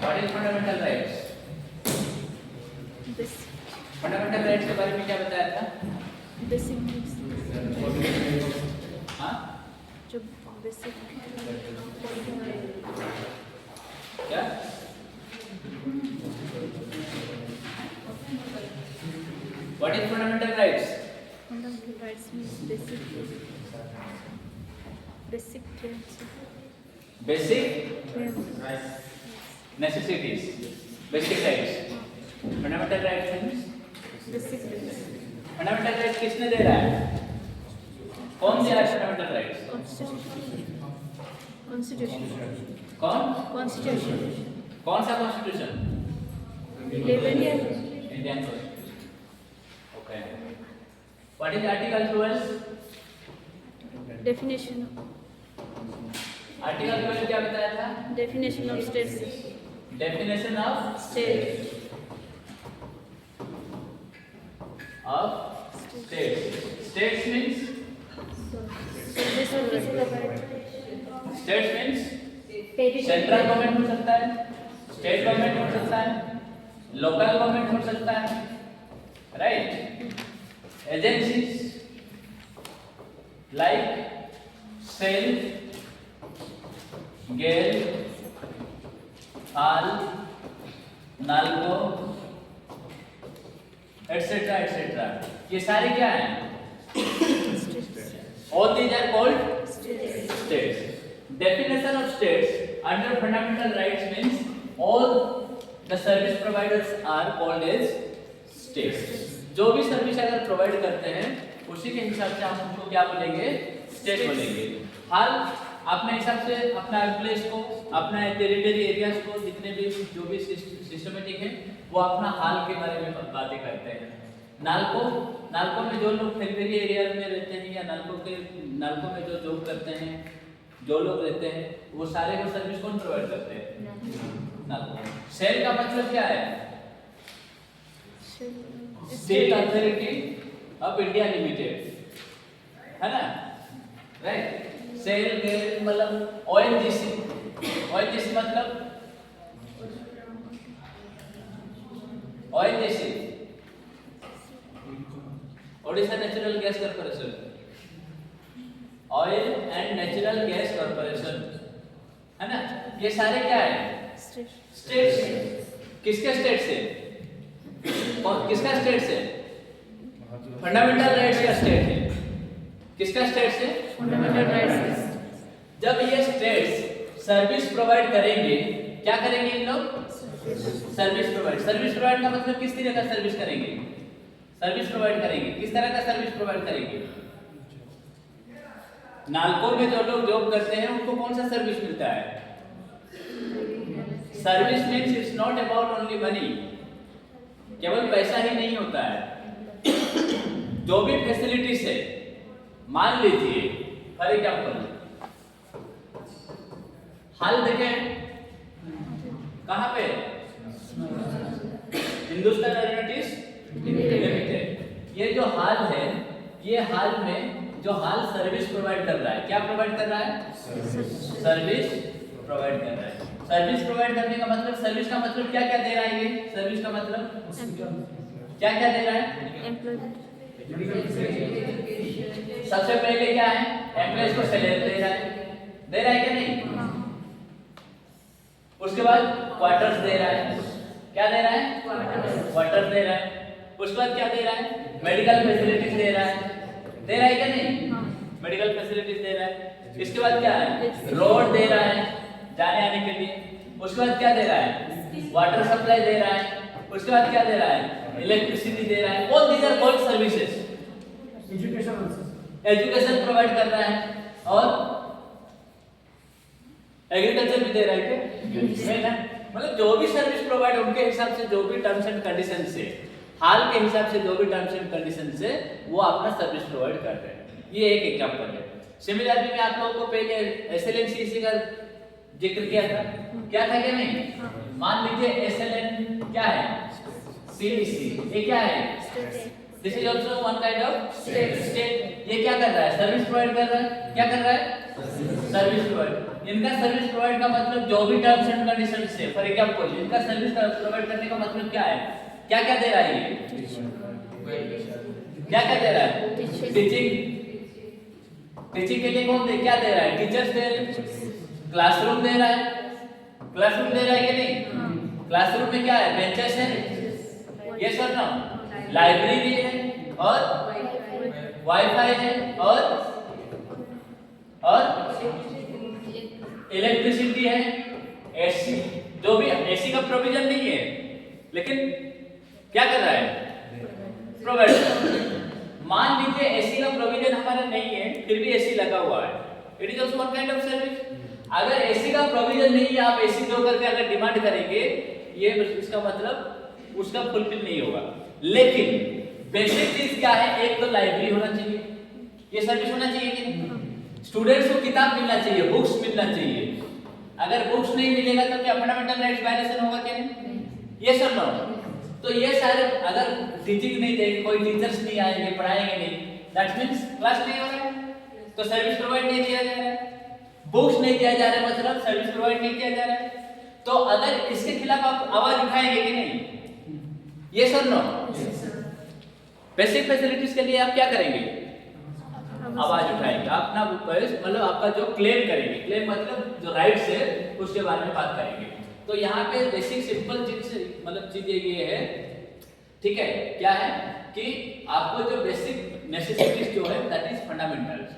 What is fundamental rights? Fundamental rights के बारे में क्या बताया था? बेसिक हाँ जो बेसिक क्या? What is fundamental rights? Fundamental rights means basic basic necessities, basic rights. Fundamental rights means fundamental rights किसने दे रहा है? कौन दे रहा है fundamental rights? कॉन्स्टिट्यूशन कौन? कॉन्स्टिट्यूशन कौन सा constitution? Indian Indian constitution. Okay. What is Article 12? definition Article 12 क्या बताया था? definition of states Definition of state states. States means central government हो सकता है, स्टेट गवर्नमेंट हो सकता है, लोकल गवर्नमेंट हो सकता है, राइट? एजेंसीज लाइक सेल, गेल, हाल, नाल्को, एटसेट्रा एटसेट्रा, ये सारे क्या हैं? All these are called states. Definition of states under fundamental rights means all the service providers are called as states. जो भी सर्विस अगर प्रोवाइड करते हैं उसी के हिसाब से हम उनको क्या बोलेंगे? स्टेट बोलेंगे। हाल अपने हिसाब से अपना एम्प्लॉइज को, अपना टेरिटरी एरियाज को, जितने भी जो भी सिस्टमेटिक है वो अपना हाल के बारे में बातें करते हैं। नाल्को में जो लोग फैक्ट्री एरिया में रहते हैं या नाल्को में जो जॉब करते हैं, जो लोग रहते हैं, वो सारे को सर्विस कौन प्रोवाइड करते हैं? नाल्को। सेल का मतलब क्या है? State authority of India limited, है ना? राइट। सेल के मतलब ओएनजीसी मतलब ONGC Odisha natural gas corporation, oil and natural gas corporation, है ना? ये सारे क्या है? स्टेट से। किसके स्टेट से? किसका स्टेट से? फंडामेंटल राइट्स का स्टेट है। किसका स्टेट से? फंडामेंटल राइट्स जब ये स्टेट्स सर्विस प्रोवाइड करेंगे, क्या करेंगे इन लोग? सर्विस प्रोवाइड का मतलब किस तरह का सर्विस करेंगे? सर्विस प्रोवाइड करेंगे। किस तरह का सर्विस प्रोवाइड करेंगे? नाल्को में जो लोग जॉब करते हैं उनको कौन सा सर्विस मिलता है? Service means it's not about only money, केवल पैसा ही नहीं होता है। जो भी फैसिलिटीज है, मान लीजिए फॉर एग्जांपल हाल देखें कहां पे? Hindustan aeronautics limited. ये जो हाल है, ये हाल में जो हाल सर्विस प्रोवाइड कर रहा है, क्या प्रोवाइड कर रहा है? सर्विस प्रोवाइड कर रहा है। सर्विस प्रोवाइड करने का मतलब, सर्विस का मतलब क्या क्या दे रहा है? ये सर्विस का मतलब क्या क्या दे रहा है? सबसे पहले क्या है? एम्प्लॉइज को सैलरी दे रहा है क्या नहीं? उसके बाद क्वार्टर्स दे रहा है। क्या दे रहा है? क्वार्टर्स दे रहा है। उसके बाद क्या दे रहा है? मेडिकल फैसिलिटीज दे रहा है क्या नहीं? मेडिकल फैसिलिटीज दे रहा है। इसके बाद क्या है? रोड दे रहा है जाने आने के लिए। उसके बाद क्या दे रहा है? वाटर सप्लाई दे रहा है। उसके बाद क्या दे रहा है? इलेक्ट्रिसिटी दे रहा है। All these are called services. Education provide कर रहा है और एग्रीकल्चर भी दे रहा है क्या? मतलब जो भी सर्विस प्रोवाइड उनके हिसाब से, जो भी टर्म्स एंड कंडीशन से, हाल के हिसाब से जो भी टर्म्स एंड कंडीशन से वो अपना सर्विस प्रोवाइड कर रहे हैं। ये एक एग्जांपल है। सिमिलरली मैं आप लोगों को पहले एसएलएनसीसी का जिक्र किया था, क्या था क्या नहीं? मान लीजिए एसएलएन क्या है? सीईसी, ये क्या है? This is also one kind of state. ये क्या कर रहा है? सर्विस प्रोवाइड कर रहा है। क्या कर रहा है? Service provide. इनका सर्विस प्रोवाइड का मतलब जो भी टर्म्स एंड कंडीशंस है, फॉर एग्जांपल इनका सर्विस प्रोवाइड करने का मतलब क्या है, क्या क्या दे रहा है ये, क्या क्या दे रहा है, टीचिंग के लिए कौन दे, क्या दे रहा है, टीचर्स दे रहे हैं, क्लासरूम दे रहा है, क्लासरूम दे रहा है कि नहीं, क्लासरूम में क्या है, बेंचेस है, ये सर ना, लाइब्रेरी है और वाईफाई है और इलेक्ट्रिसिटी है, एसी, जो भी एसी का प्रोविजन नहीं है लेकिन क्या कर रहा है, प्रोवाइड। मान लीजिए एसी का प्रोविजन हमारा नहीं है फिर भी एसी लगा हुआ है, it is also one kind of service. अगर एसी का प्रोविजन नहीं है, आप एसी दो करके अगर डिमांड करेंगे, ये इसका मतलब उसका फुलफिल नहीं होगा। लेकिन बेसिक चीज क्या है, एक तो लाइब्रेरी होना चाहिए, ये सर्विस होना चाहिए कि नहीं, स्टूडेंट्स को किताब मिलना चाहिए, बुक्स मिलना चाहिए। अगर बुक्स नहीं मिलेगा तो क्या फंडामेंटल राइट्स वायलेशन होगा क्या नहीं, ये सब ना। तो ये सारे, अगर टीचिंग नहीं देंगे, कोई टीचर्स नहीं आएंगे, पढ़ाएंगे नहीं, दैट मींस क्लास नहीं हो रहा है, तो सर्विस प्रोवाइड नहीं किया जा रहा है, बुक्स नहीं दिया जा रहा है, मतलब सर्विस प्रोवाइड नहीं किया जा रहा है। तो अगर इसके खिलाफ आप आवाज उठाएंगे कि नहीं, ये सब नो, बेसिक फैसिलिटीज के लिए आप क्या करेंगे, आवाज उठाएंगे, अपना मतलब आपका जो क्लेम करेंगे, क्लेम मतलब जो राइट्स है उसके बारे में बात करेंगे। तो यहाँ पे बेसिक सिंपल चीज मतलब चीज ये है, ठीक है, क्या है कि आपको जो बेसिक नेसेसिटीज जो है दैट इज फंडामेंटल्स,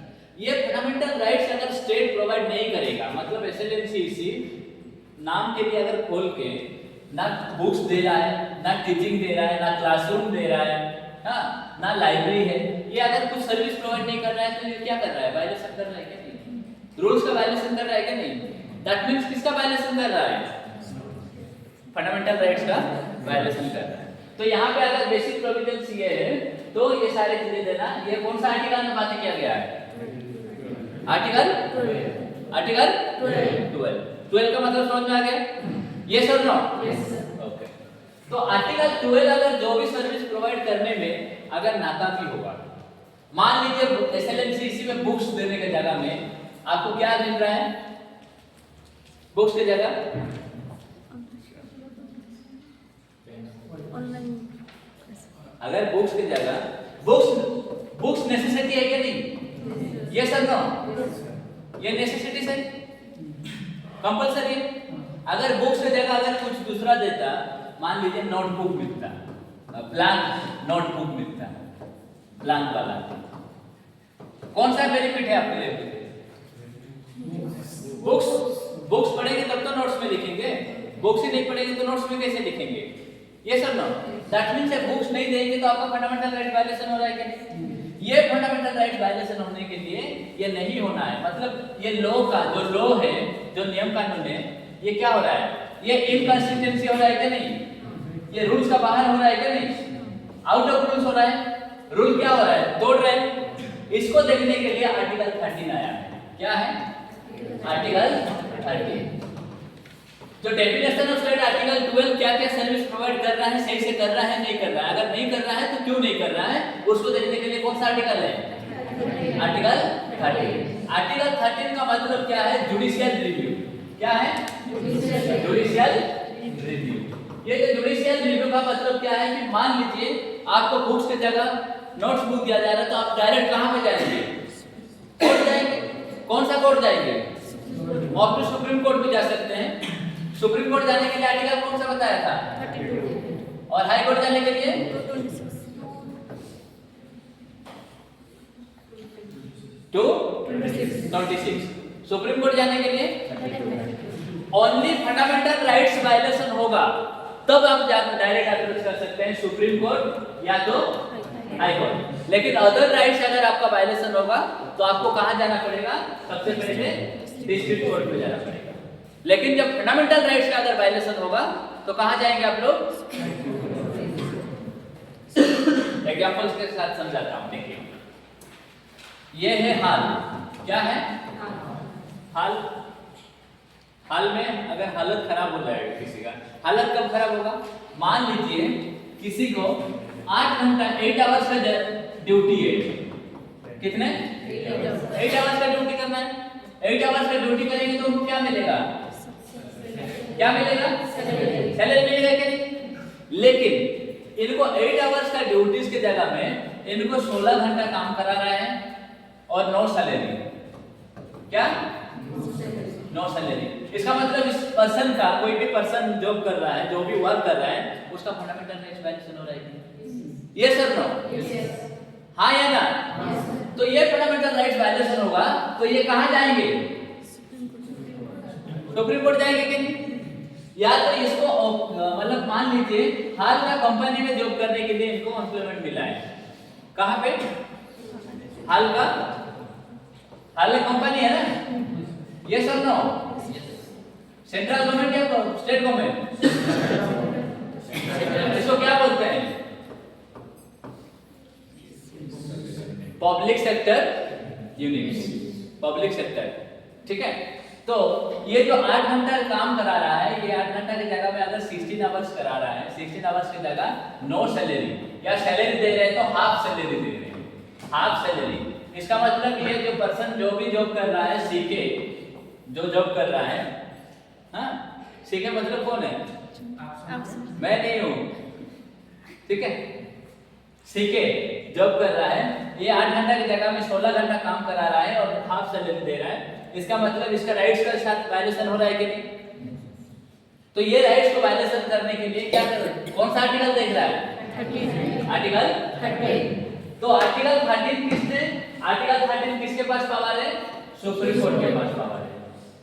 ये फंडामेंटल राइट्स अगर स्टेट प्रोवाइड नहीं करेगा, मतलब एसएलएमसीसी नाम के लिए अगर खोल के ना बुक्स दे रहा है, ना टीचिंग दे रहा है, ना क्लासरूम दे रहा है, हाँ, ना लाइब्रेरी है, ये अगर कुछ सर्विस प्रोवाइड नहीं कर रहा है तो ये क्या कर रहा है, वायलेशन कर रहा है क्या नहीं, रूल्स का वायलेशन कर रहा है क्या नहीं, दैट मींस किसका वायलेशन कर रहा है, फंडामेंटल राइट्स का वायलेशन कर रहा है। तो यहाँ पे अगर बेसिक प्रोविजंस ये है तो ये सारे चीजें देना, ये कौन सा आर्टिकल में बात किया गया है, आर्टिकल 12 का मतलब समझ में आ गया, यस और नो, ओके। तो आर्टिकल 12 अगर जो भी सर्विस प्रोवाइड करने में अगर नाकाफी होगा, मान लीजिए एसएलएमसीसी में बुक्स देने की जगह में आपको क्या मिल रहा है, बुक्स की जगह अगर बुक्स की जगह बुक्स नेसेसिटी है क्या नहीं, ये सर नो, ये नेसेसिटी है, कंपलसरी है। अगर बुक्स की जगह अगर कुछ दूसरा देता, मान लीजिए नोटबुक मिलता, ब्लैंक नोटबुक मिलता, ब्लैंक वाला, कौन सा बेनिफिट है आपके लिए, बुक्स पढ़ेंगे तब तो नोट्स में लिखेंगे, बुक्स ही नहीं पढ़ेंगे तो नोट्स में कैसे लिखेंगे, ये सब ना, दैट मींस बुक्स नहीं देंगे तो आपका फंडामेंटल राइट वायलेशन हो रहा है क्या नहीं, ये फंडामेंटल राइट वायलेशन होने के लिए ये नहीं होना है, मतलब ये लॉ का जो लॉ है, जो नियम कानून है, ये क्या हो रहा है, ये इनकंसिस्टेंसी हो रहा है क्या नहीं, ये रूल्स का बाहर हो रहा है क्या नहीं, आउट ऑफ रूल्स हो रहा है, रूल क्या हो रहा है, तोड़ रहे हैं। इसको देखने के लिए आर्टिकल 13 आया है, क्या है आर्टिकल 13, जो डेफिनेशन ऑफ स्टेट आर्टिकल 12 क्या क्या सर्विस प्रोवाइड कर रहा है, सही से कर रहा है नहीं कर रहा है, अगर नहीं कर रहा है तो क्यों नहीं कर रहा है, उसको देखने के लिए कौन सा आर्टिकल है, आर्टिकल 13। आर्टिकल 13 का मतलब क्या है, जुडिशियल रिव्यू, क्या है जुडिशियल रिव्यू। ये जो जुडिशियल रिव्यू का मतलब क्या है कि मान लीजिए आपको बुक्स की जगह नोट्स बुक दिया जा रहा है, तो आप डायरेक्ट कहां पे जाएंगे, कोर्ट जाएंगे, कौन सा कोर्ट जाएंगे, आप तो सुप्रीम कोर्ट भी जा सकते हैं, सुप्रीम कोर्ट जाने के लिए आर्टिकल कौन सा बताया था, 32, और हाई कोर्ट जाने के लिए 26, सुप्रीम कोर्ट जाने के लिए ओनली फंडामेंटल राइट्स वायलेशन होगा तब आप डायरेक्ट अप्रोच कर सकते हैं सुप्रीम कोर्ट या तो हाई कोर्ट। लेकिन अदर राइट्स अगर आपका वायलेशन होगा तो आपको कहां जाना पड़ेगा, सबसे पहले डिस्ट्रिक्ट कोर्ट में जाना पड़ेगा। लेकिन जब फंडामेंटल राइट्स का अगर वायलेशन होगा तो कहां जाएंगे आप लोग, एग्जांपल्स के साथ समझाता हूं, देखिए ये है हाल, क्या है हाल में अगर हालत खराब हो जाएगा किसी का, हालत कब खराब होगा, मान लीजिए किसी को 8 घंटा 8 आवर्स का ड्यूटी है, कितने 8 आवर्स का ड्यूटी करना है, 8 आवर्स का ड्यूटी करेंगे तो उनको क्या मिलेगा? क्या मिलेगा? सैलरी मिलेगा कि नहीं? लेकिन इनको 8 आवर्स का ड्यूटीज की जगह में इनको 16 घंटा काम करा रहा है और नो सैलरी। क्या? No salary. इसका मतलब इस पर्सन का, कोई भी पर्सन जॉब कर रहा है, जो भी वर्क कर रहा है, उसका फंडामेंटल राइट्स वायलेशन हो रहा है। Yes sir no? हाँ या ना? तो ये फंडामेंटल राइट्स वायलेशन होगा तो ये कहां जाएंगे? सुप्रीम कोर्ट जाएंगे कि नहीं? या तो इसको मतलब मान लीजिए हाल का कंपनी में जॉब करने के लिए इनको एम्प्लॉयमेंट मिला है। कहां पे? हाल का कंपनी है ना? यस और नो? सेंट्रल गवर्नमेंट या स्टेट गवर्नमेंट? इसको क्या बोलते हैं? Public sector units, public sector. ठीक है, तो ये जो 8 घंटा काम करा रहा है, ये 8 घंटा की जगह में अगर 16 आवर्स करा रहा है, 16 आवर्स की जगह नो सैलरी या सैलरी दे रहे हैं तो हाफ सैलरी दे रहे हैं, हाफ सैलरी। इसका मतलब ये जो पर्सन जो भी जॉब कर रहा है, सीके जो जॉब कर रहा है, हाँ सीके मतलब कौन है? मैं नहीं हूँ। ठीक है, सीके जॉब कर रहा है, ये 8 घंटा की जगह में 16 घंटा काम करा रहा है और हाफ सैलरी दे रहा है। इसका मतलब इसका राइट्स का साथ वायलेशन हो रहा है कि नहीं? तो ये राइट्स को वायलेशन करने के लिए क्या कर रहे हैं? कौन सा आर्टिकल देख रहा है? आर्टिकल 13। तो आर्टिकल 13 किसके पास पावर है? सुप्रीम कोर्ट के पास पावर है।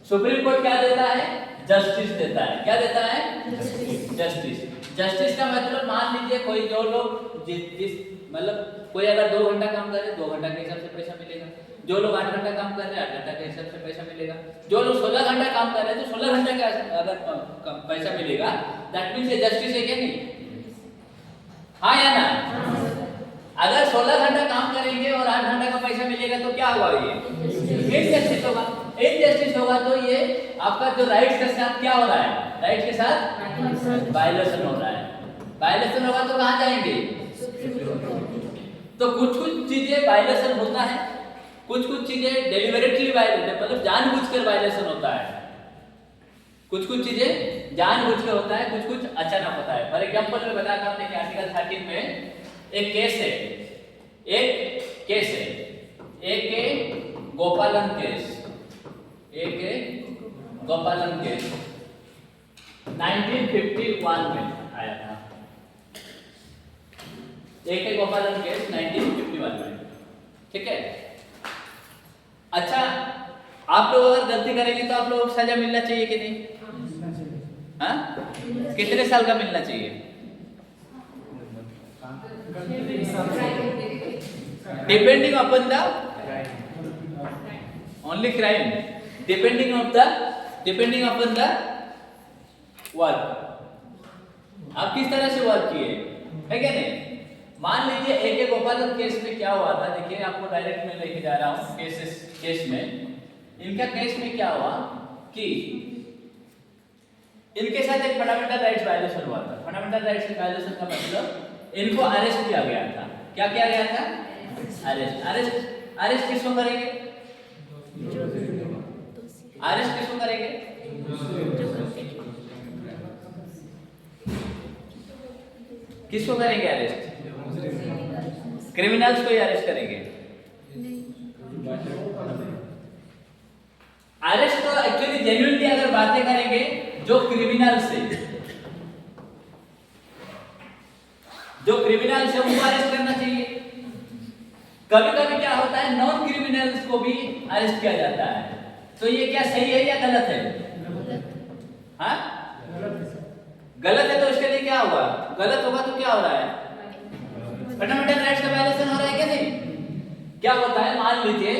सुप्रीम कोर्ट क्या देता है? जस्टिस देता है। क्या देता है? जस्टिस। जस्टिस का मतलब मान लीजिए कोई जो लोग जिस मतलब कोई अगर 2 घंटा काम कर रहे हैं 2 घंटा के हिसाब से पैसा मिलेगा, जो लोग 8 घंटा काम कर रहे हैं 8 घंटा के हिसाब से पैसा मिलेगा, जो लोग 16 घंटा काम कर रहे हैं तो 16 घंटे का अगर पैसा मिलेगा। दैट मींस ये जस्टिस है क्या नहीं? हाँ या ना? अगर 16 घंटा काम करेंगे और 8 घंटा का पैसा मिलेगा तो क्या हुआ? ये इनजस्टिस होगा। इनजस्टिस होगा तो ये आपका जो राइट्स के साथ क्या हो रहा है? राइट्स के साथ वायलेशन हो रहा है। वायलेशन होगा तो कहां जाएंगे? तो कुछ चीजें वायलेशन होता है, कुछ चीजें डेलिबरेटली वायलेशन मतलब जानबूझकर वायलेशन होता है, कुछ चीजें जानबूझकर होता है, कुछ अचानक होता है। फॉर एग्जांपल मैं बताता हूं, देखिए आर्टिकल 13 में एक केस है, एक के गोपालन केस 1951 में आया था। एक है गोपालन केस 1951 में। ठीक है, अच्छा आप लोग अगर गलती करेंगे तो आप लोगों को सजा मिलना चाहिए कि नहीं? हाँ, कितने साल का मिलना चाहिए? Depending upon the only crime, depending upon the work, आप किस तरह से वर्क किए, है क्या नहीं? मान लीजिए एक गोपालन केस में क्या हुआ था, देखिए आपको डायरेक्ट में लेके जा रहा हूं केस में। इनका केस में क्या हुआ कि इनके साथ एक फंडामेंटल राइट्स वायलेशन हुआ था। फंडामेंटल राइट्स वायलेशन का मतलब इनको अरेस्ट किया गया था। क्या किया गया था? अरेस्ट किसको करेंगे? अरेस्ट किसको करेंगे? किसको करेंगे अरेस्ट? क्रिमिनल्स को ही अरेस्ट करेंगे। अरेस्ट तो एक्चुअली जेन्युइनली अगर बातें करेंगे जो क्रिमिनल्स है उनको अरेस्ट करना चाहिए। कभी कभी क्या होता है नॉन क्रिमिनल्स को भी अरेस्ट किया जाता है, तो ये क्या सही है या गलत है? हाँ, गलत है। तो इसके लिए क्या होगा? गलत होगा तो क्या हो रहा है? फंडामेंटल राइट्स का वायलेशन हो रहा है क्या नहीं? क्या होता है, मान लीजिए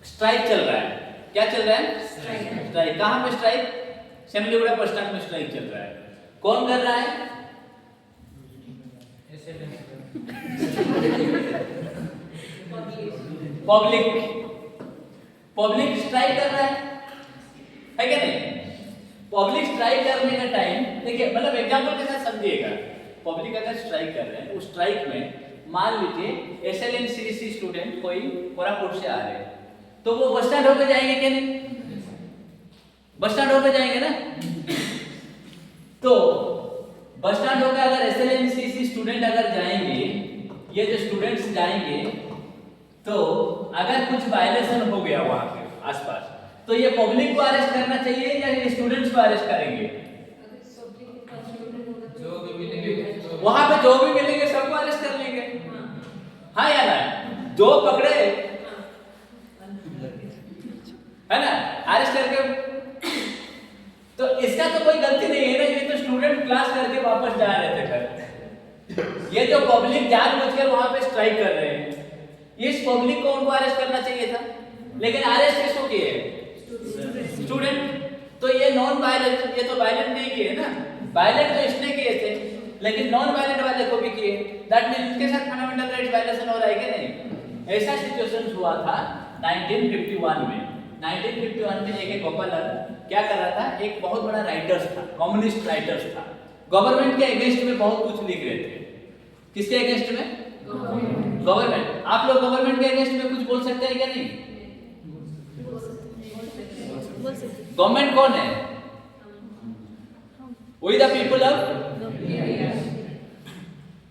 स्ट्राइक चल रहा है। क्या चल रहा है? स्ट्राइक। कहां पे स्ट्राइक? सेमलीगुड़ा बस स्टैंड में स्ट्राइक चल रहा है। कौन कर रहा है? पब्लिक स्ट्राइक कर रहा है क्या नहीं? पब्लिक स्ट्राइक करने का टाइम देखिए, मतलब एग्जांपल के साथ समझिएगा। पब्लिक अगर स्ट्राइक कर रहे हैं, उस स्ट्राइक में मान लीजिए SLNCC स्टूडेंट कोई कोरापुट से आ रहे हैं, तो वो बस स्टैंड होकर जाएंगे क्या नहीं? बस स्टैंड होकर जाएंगे ना। तो बस स्टैंड होकर अगर SLNCC स्टूडेंट अगर जाएंगे, ये जो स्टूडेंट्स जाएंगे, तो अगर कुछ वायलेशन हो गया वहां पे आसपास, तो ये पब्लिक को अरेस्ट करना चाहिए या ये स्टूडेंट्स को अरेस्ट करेंगे? वहां पे जो भी मिलेंगे सबको अरेस्ट कर लेंगे। हाँ या ना? जो पकड़े है ना, अरेस्ट करके। तो इसका तो कोई गलती नहीं है ना, ये तो स्टूडेंट क्लास करके वापस जा रहे थे घर। ये जो पब्लिक जानबूझकर वहां पे स्ट्राइक कर रहे हैं, इस पब्लिक को उनको अरेस्ट करना चाहिए था, लेकिन अरेस्ट किसको किए? स्टूडेंट। तो ये नॉन वायलेंट, ये तो वायलेंट नहीं किए ना, वायलेंट तो इसने किए थे, लेकिन नॉन वायलेंट वाले को भी किए। दैट मींस इनके साथ फंडामेंटल राइट्स वायलेशन हो रहा है कि नहीं? ऐसा सिचुएशन हुआ था 1951 में। 1951 में एक गोपालन क्या कर रहा था, एक बहुत बड़ा राइटर्स था, कम्युनिस्ट राइटर्स था, गवर्नमेंट के अगेंस्ट में बहुत कुछ लिख रहे थे। किसके अगेंस्ट में? गवर्नमेंट। आप लोग गवर्नमेंट के अगेंस्ट में कुछ बोल सकते हैं क्या नहीं? गवर्नमेंट कौन है? We the people of.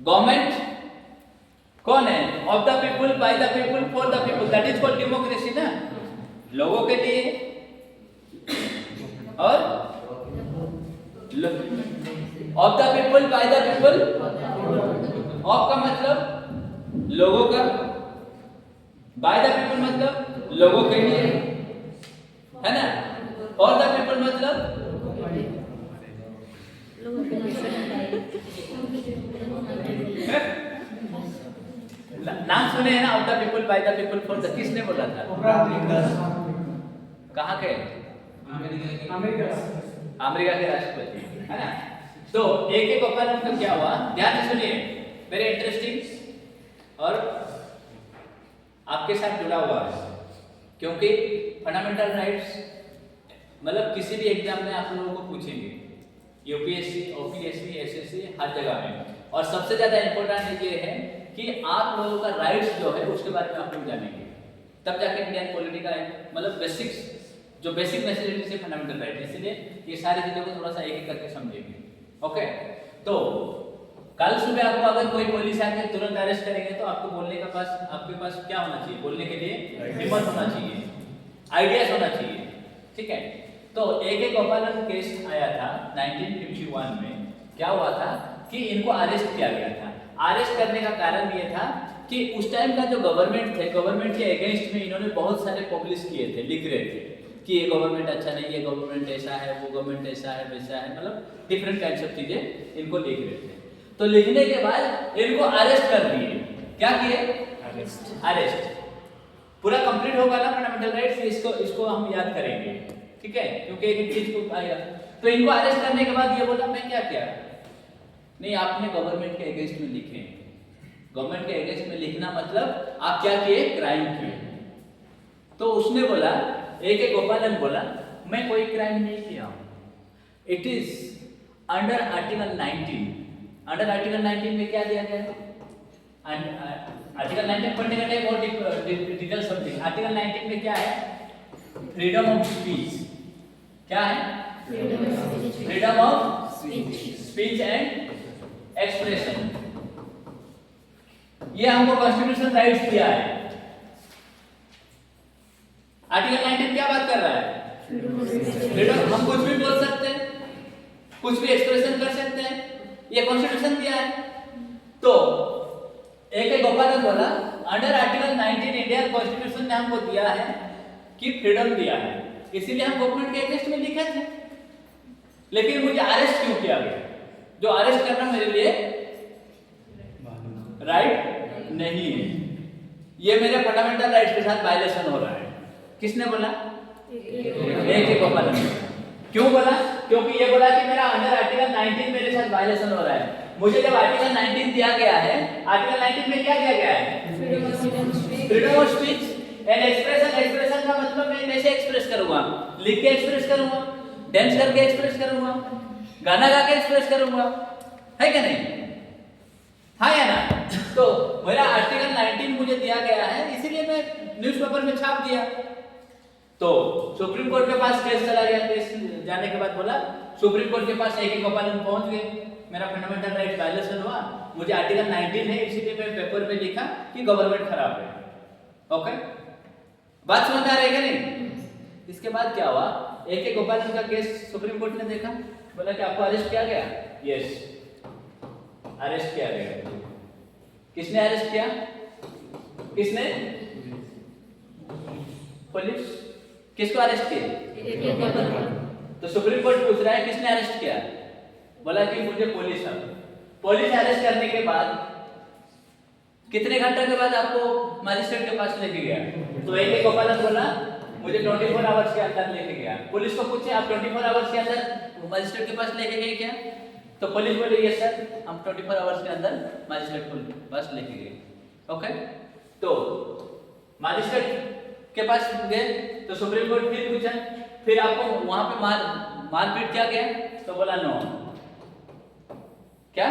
Government कौन है? Of the people, by the people, for the people. That is called democracy ना, लोगों के लिए। और of the people, by the people. Of का मतलब लोगों का, बाय द पीपल मतलब लोगों के लिए, है ना? फॉर द पीपल मतलब नाम सुने हैं ना, of the people, by the people, for the. किसने बोला था? कहाँ के? अमेरिका के राष्ट्रपति, है ना? तो एक एक ओपिनियन का क्या हुआ, ध्यान से सुनिए, वेरी इंटरेस्टिंग और आपके साथ जुड़ा हुआ है, क्योंकि फंडामेंटल राइट्स मतलब किसी भी एग्जाम में आप लोगों को पूछेंगे, यूपीएससी, ओपीएससी, एसएससी, हर जगह में। और सबसे ज्यादा इंपॉर्टेंट ये है कि आप लोगों का राइट्स जो है उसके बारे में आप लोग जानेंगे, तब जाके इंडियन पॉलिटी का मतलब बेसिक्स, जो बेसिक नेसेसिटी से फंडामेंटल राइट। इसलिए ये सारी चीजों को थोड़ा सा एक एक करके समझेंगे। ओके, तो कल सुबह आपको अगर कोई पुलिस आके तुरंत अरेस्ट करेंगे तो आपको बोलने का पास, आपके पास क्या होना चाहिए? बोलने के लिए हिम्मत होना चाहिए, आइडियाज होना चाहिए, ठीक है? तो एक एक गोपालन केस आया था 1951 में। क्या हुआ था कि इनको अरेस्ट किया गया था। अरेस्ट करने का कारण ये था कि उस टाइम का जो गवर्नमेंट थे, गवर्नमेंट के अगेंस्ट में इन्होंने बहुत सारे पब्लिश किए थे, लिख रहे थे कि ये गवर्नमेंट अच्छा नहीं है, गवर्नमेंट ऐसा है, वो गवर्नमेंट ऐसा है, वैसा है, मतलब डिफरेंट काइंड्स ऑफ चीजें इनको लिख रहे थे। तो लिखने के बाद इनको अरेस्ट कर दिए। क्या किए? अरेस्ट। पूरा कंप्लीट होगा ना फंडामेंटल राइट्स, इसको हम याद करेंगे, ठीक है? क्योंकि एक चीज को आएगा। तो इनको अरेस्ट करने के बाद ये बोला मैं क्या किया? नहीं, आपने गवर्नमेंट के अगेंस्ट में लिखे। गवर्नमेंट के अगेंस्ट में लिखना मतलब आप क्या किए? क्राइम किए। तो उसने बोला, एक एक गोपालन बोला मैं कोई क्राइम नहीं किया हूं। It is under article 19। Under article 19 में क्या दिया गया है? आर्टिकल 19 पढ़ने का टाइम और डिटेल समथिंग। आर्टिकल 19 में क्या है? Freedom of speech. क्या है? Freedom of speech and expression. ये हमको कॉन्स्टिट्यूशन राइट्स दिया है। आर्टिकल 19 क्या बात कर रहा है? फ्रीडम। हम कुछ भी बोल सकते हैं, कुछ भी एक्सप्रेशन कर सकते हैं, ये कॉन्स्टिट्यूशन दिया है। तो एक एक गोपालन बोला अंडर आर्टिकल 19 इंडियन कॉन्स्टिट्यूशन ने हमको दिया है कि फ्रीडम दिया है, इसीलिए हम गवर्नमेंट के अगेंस्ट में लिखे थे। लेकिन मुझे अरेस्ट क्यों किया गया? जो अरेस्ट करना मेरे लिए राइट नहीं है, ये मेरे फंडामेंटल राइट्स के साथ वायलेशन हो रहा है। किसने बोला? एक एक गोपालन। क्यों बोला? क्योंकि ये बोला कि मेरा अंडर आर्टिकल 19 मेरे साथ वायलेशन हो रहा है। मुझे जब आर्टिकल 19 दिया गया है, आर्टिकल 19 में क्या दिया गया है? Freedom of speech and expression. Expression का मतलब मैं कैसे एक्सप्रेस करूंगा? लिख के एक्सप्रेस करूंगा, डांस करके एक्सप्रेस करूंगा, गाना गा के एक्सप्रेस करूंगा, है क्या नहीं? हाँ या ना? तो मेरा आर्टिकल 19 मुझे दिया गया है, इसीलिए मैं न्यूज़पेपर में छाप दिया। तो सुप्रीम कोर्ट के पास केस चला गया, केस जाने के बाद बोला सुप्रीम कोर्ट के पास एक गोपालन पहुंच गए, मेरा फंडामेंटल राइट वायलेशन हुआ, मुझे आर्टिकल 19 है इसीलिए मैं पेपर पे लिखा कि गवर्नमेंट खराब है। ओके, बात समझ आ रही है क्या नहीं? इसके बाद क्या हुआ, एक गोपालन का केस सुप्रीम कोर्ट ने देखा, बोला कि आपको अरेस्ट किया गया। यस, अरेस्ट किया गया। किसने अरेस्ट किया? किसने? पुलिस। किसको अरेस्ट किया? तो सुप्रीम कोर्ट पूछ रहा है किसने अरेस्ट किया? बोला कि मुझे पुलिस। पुलिस अरेस्ट करने के बाद कितने घंटे के बाद आपको मजिस्ट्रेट के पास लेके गया? तो एक गोपालन बोला मुझे 24 आवर्स के अंदर लेके गया। पुलिस को पूछे आप 24 आवर्स के अंदर मजिस्ट्रेट के पास लेके गए क्या? तो पुलिस बोले यस सर, हम 24 आवर्स के अंदर मजिस्ट्रेट के पास लेके गए। ओके, तो मजिस्ट्रेट के पास गए तो सुप्रीम कोर्ट फिर पूछा फिर आपको वहां पे मारपीट किया गया? तो बोला नो। क्या?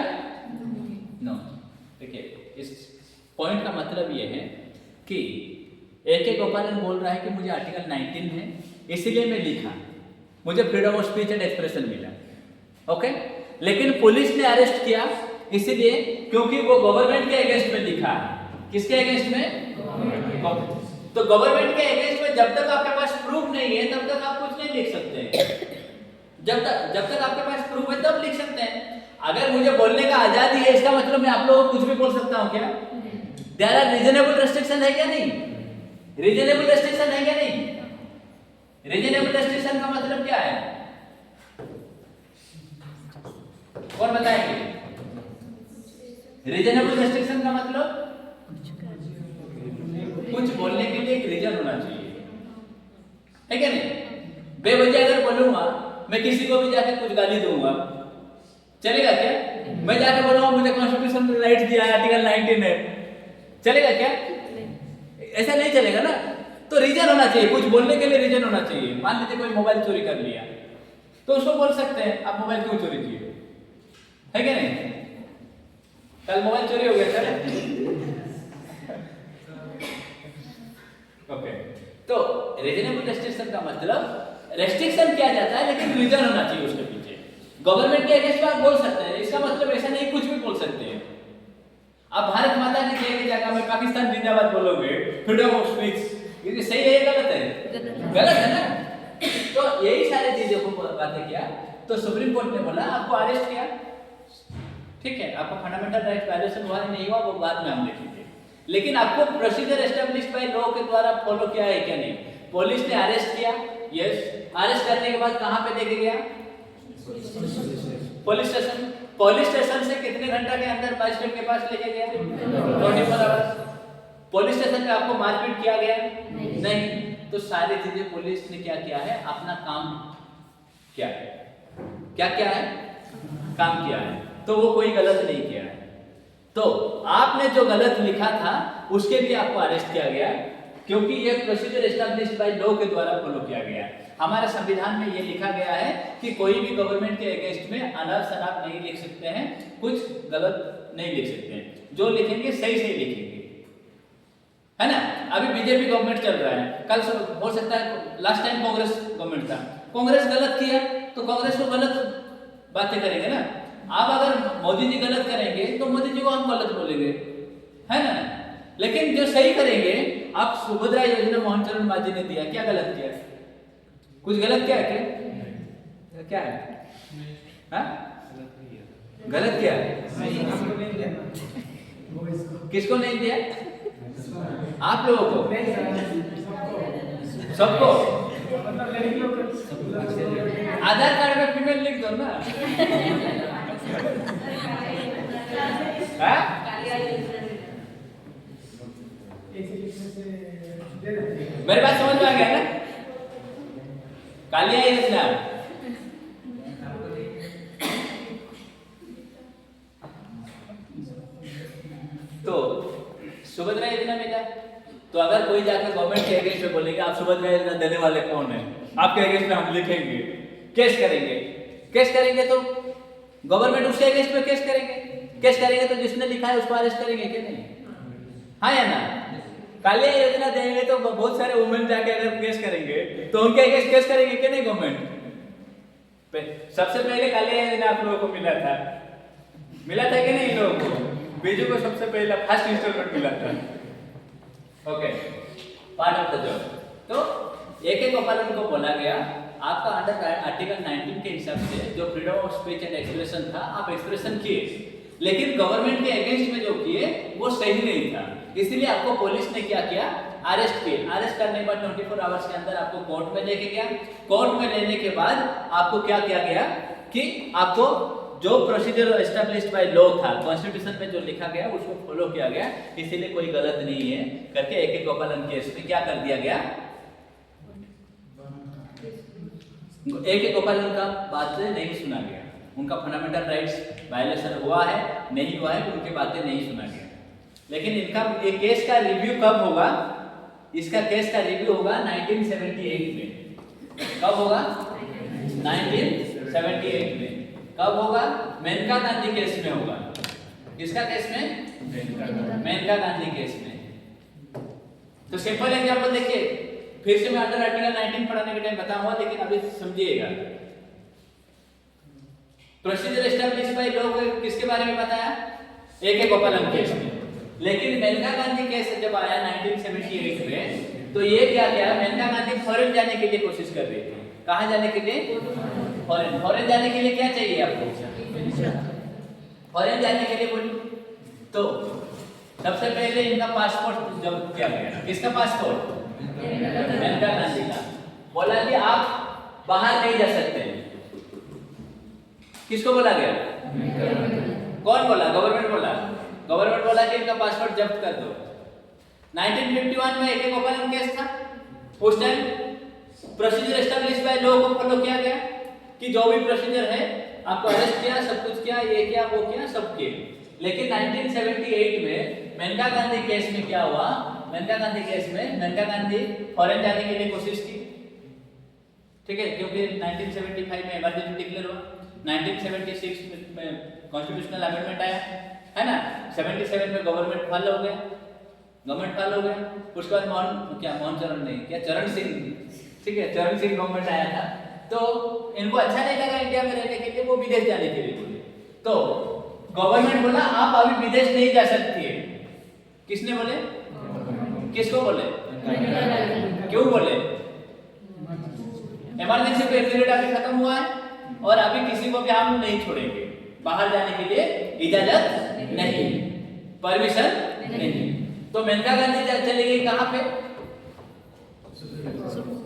नो। देखिए, इस पॉइंट का मतलब ये है कि एक गोपालन बोल रहा है कि मुझे आर्टिकल 19 है इसीलिए मैं लिखा, मुझे freedom of speech and expression मिला। ओके, लेकिन पुलिस ने अरेस्ट किया इसीलिए क्योंकि वो गवर्नमेंट के अगेंस्ट में लिखा है। किसके अगेंस्ट में? तो गवर्नमेंट के अगेंस्ट में जब तक आपके पास प्रूफ नहीं है तब तक आप कुछ नहीं लिख सकते। जब तक आपके पास प्रूफ है तब लिख सकते हैं। अगर मुझे बोलने का आजादी है इसका मतलब मैं आप लोगों को कुछ भी बोल सकता हूं क्या? देयर आर रीजनेबल रेस्ट्रिक्शन है क्या नहीं? रीजनेबल रेस्ट्रिक्शन है क्या नहीं? रीजनेबल रेस्ट्रिक्शन का मतलब क्या है? कौन बताएंगे? रीजनेबल रेस्ट्रिक्शन का मतलब कुछ बोलने के लिए एक रीजन होना चाहिए, है क्या नहीं? बेवजह अगर बोलूंगा मैं किसी को भी जाके कुछ गाली दूंगा, चलेगा क्या? मैं जाके बोलूंगा मुझे कॉन्स्टिट्यूशन राइट दिया है, आर्टिकल 19 है, चलेगा क्या? ऐसा नहीं चलेगा ना। तो रीजन होना चाहिए, कुछ बोलने के लिए रीजन होना चाहिए। मान लीजिए कोई मोबाइल चोरी कर लिया तो उसको बोल सकते हैं आप मोबाइल क्यों चोरी किए, है क्या नहीं? कल मोबाइल चोरी हो गया सर। ओके, तो रीजनेबल रेस्ट्रिक्शन का मतलब रेस्ट्रिक्शन किया जाता है लेकिन रीजन होना चाहिए उसके पीछे। गवर्नमेंट के अगेंस्ट आप बोल सकते हैं, इसका मतलब ऐसा नहीं कुछ भी बोल सकते हैं। आप भारत माता की जय की जगह में पाकिस्तान जिंदाबाद बोलोगे, फ्रीडम ऑफ स्पीच, ये सही है या गलत है? गलत है ना। तो यही सारी चीजों को बातें किया तो सुप्रीम कोर्ट ने बोला आपको अरेस्ट किया, ठीक है, आपको फंडामेंटल राइट वायलेशन हुआ नहीं हुआ वो बाद में हम देखेंगे, लेकिन आपको प्रोसीजर एस्टेब्लिश्ड बाय लॉ के द्वारा फॉलो किया है क्या नहीं? पुलिस ने अरेस्ट किया, यस, अरेस्ट करने के बाद कहां पे लेके गया? Police station. पुलिस स्टेशन से कितने घंटा के अंदर मजिस्ट्रेट के पास लेके गया? 24 आवर्स। पुलिस स्टेशन पे आपको मारपीट किया गया? नहीं। तो सारी चीजें पुलिस ने क्या किया है? अपना काम किया है। क्या किया है? काम किया है। तो वो कोई गलत नहीं किया है। तो आपने जो गलत लिखा था उसके लिए आपको अरेस्ट किया गया क्योंकि ये प्रोसीजर एस्टैब्लिश्ड बाय लॉ के द्वारा फॉलो किया गया। हमारे संविधान में ये लिखा गया है कि कोई भी गवर्नमेंट के अगेंस्ट में अनाप शनाप नहीं लिख सकते हैं, कुछ गलत नहीं लिख सकते हैं, जो लिखेंगे सही सही लिखेंगे, है ना। अभी बीजेपी गवर्नमेंट चल रहा है, कल हो सकता है लास्ट टाइम कांग्रेस गवर्नमेंट था, कांग्रेस गलत किया तो कांग्रेस को गलत बातें करेंगे ना। आप अगर मोदी जी गलत करेंगे तो मोदी जी को हम गलत बोलेंगे, है ना। लेकिन जो सही करेंगे, आप सुभद्रा योजना मोहन चरण मांझी ने दिया, क्या गलत किया? कुछ गलत किया है क्या? क्या है? हाँ? गलत किया है? किसको नहीं दिया? आप लोगों को, सबको। आधार कार्ड में फीमेल लिख दो ना। मेरी बात समझ में आ गया ना? कालिया योजना तो सुभद्रा योजना मिला। तो अगर कोई जाकर गवर्नमेंट के अगेंस्ट में बोलेंगे आप सुभद्रा योजना देने वाले कौन है, आपके अगेंस्ट में हम लिखेंगे, केस करेंगे, केस करेंगे तो गवर्नमेंट उसके अगेंस्ट में केस करेंगे तो जिसने लिखा है उसको अरेस्ट करेंगे क्या नहीं? हाँ या ना? कालिया योजना देंगे तो बहुत सारे वुमेन जाके अगर केस करेंगे तो उनके केस करेंगे कि नहीं गवर्नमेंट? सबसे पहले कालिया योजना आप लोगों को मिला था कि नहीं? इन लोगों को बीजू को सबसे पहला फर्स्ट इंस्टॉलमेंट मिला था। Okay, part of the job. तो एक गोपालन को बोला गया आपका अंडर आर्टिकल 19 के हिसाब से जो freedom of speech and expression था आप एक्सप्रेशन किए, लेकिन गवर्नमेंट के अगेंस्ट में जो किए वो सही नहीं था, इसलिए आपको पुलिस ने क्या किया? अरेस्ट किए। अरेस्ट करने के बाद 24 आवर्स के अंदर आपको कोर्ट में लेके गया। कोर्ट में लेने के बाद आपको क्या किया गया कि आपको जो प्रोसीजर एस्टैब्लिश्ड बाय लॉ था, कॉन्स्टिट्यूशन में जो लिखा गया उसको फॉलो किया गया, इसीलिए कोई गलत नहीं है करके एक गोपालन केस में क्या कर दिया गया? एक गोपालन का बात नहीं सुना गया, उनका फंडामेंटल राइट्स वायलेशन हुआ है नहीं हुआ है उनकी बातें नहीं सुना गया। लेकिन इनका ये केस का रिव्यू कब होगा? इसका केस का रिव्यू होगा 1978 में। कब होगा? 1978 में। कब होगा? मेनका गांधी केस में होगा। किसका केस में? मेनका गांधी केस में। तो सिंपल एग्जांपल देखिए, फिर से मैं अंडर आर्टिकल 19 पढ़ाने के टाइम बताऊंगा, लेकिन अभी समझिएगा। प्रोसीजर एस्टैब्लिश्ड बाय लॉ किसके बारे में बताया? एक गोपालन केस में। लेकिन मेनका गांधी केस जब आया 1978 में, तो ये क्या किया? मेनका गांधी फॉरेन जाने के लिए कोशिश कर रही थी। कहां जाने के लिए? फॉरेन जाने के लिए क्या चाहिए आपको? फॉरेन जाने के लिए तो सबसे पहले इनका पासपोर्ट जब्त किया गया। किसका पासपोर्ट? मेनका गांधी का। बोला कि आप बाहर नहीं जा सकते। किसको बोला गया? कौन बोला? गवर्नमेंट बोला। गवर्नमेंट बोला कि इनका पासपोर्ट जब्त कर दो। 1951 में एक गोपालन केस था। उस time procedure established by law को फॉलो किया गया कि जो भी प्रोसीजर है आपको अरेस्ट किया, सब कुछ किया, ये किया, वो किया, सब किए। लेकिन 1978 में मेनका गांधी केस में क्या हुआ? मेनका गांधी केस में मेनका गांधी फॉरेन जाने के लिए कोशिश की, ठीक है, क्योंकि 1975 में इमरजेंसी डिक्लेयर हुआ, 1976 में कॉन्स्टिट्यूशनल अमेंडमेंट आया, है ना, 77 में गवर्नमेंट फॉल हो गया, उसके बाद मोहन चरण नहीं, क्या चरण सिंह, ठीक है, चरण सिंह गवर्नमेंट आया था। तो इनको अच्छा नहीं लगा इंडिया में रहने के लिए, वो विदेश जाने के लिए बोले। तो गवर्नमेंट बोला आप अभी विदेश नहीं जा सकती है। किसने बोले? किसको बोले? क्यों बोले? इमरजेंसी पीरियड अभी खत्म हुआ है और अभी किसी को भी हम नहीं छोड़ेंगे, बाहर जाने के लिए इजाजत नहीं, परमिशन नहीं। तो मेनका गांधी चली गई कहां पे?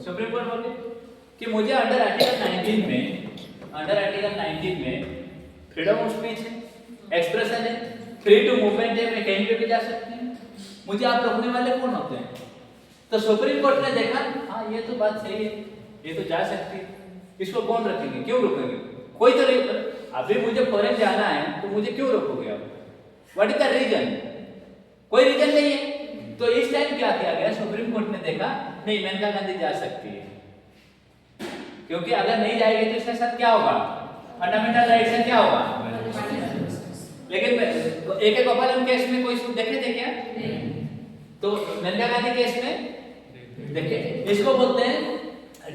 सुप्रीम कोर्ट बोले कि मुझे अंडर आर्टिकल 19 में फ्रीडम ऑफ स्पीच है, एक्सप्रेशन है, फ्री टू मूवमेंट है, मैं कहीं पे भी जा सकती हूँ, मुझे आप रोकने वाले कौन होते हैं? तो सुप्रीम कोर्ट ने देखा हाँ ये तो बात सही है, ये तो जा सकती है, इसको कौन रखेंगे, क्यों रोकेंगे? कोई तो नहीं। अभी मुझे फॉरेन जाना है तो मुझे क्यों रोकोगे आप? What is the reason? कोई रीजन नहीं है। तो इस टाइम क्या किया गया? सुप्रीम कोर्ट ने देखा नहीं मेनका गांधी जा सकती है, क्योंकि अगर नहीं जाएगी तो इसके साथ क्या होगा? फंडामेंटल राइट से क्या होगा? लेकिन एक गोपालन केस में कोई देखे थे क्या? तो मेनका गांधी केस में देखे, इसको बोलते हैं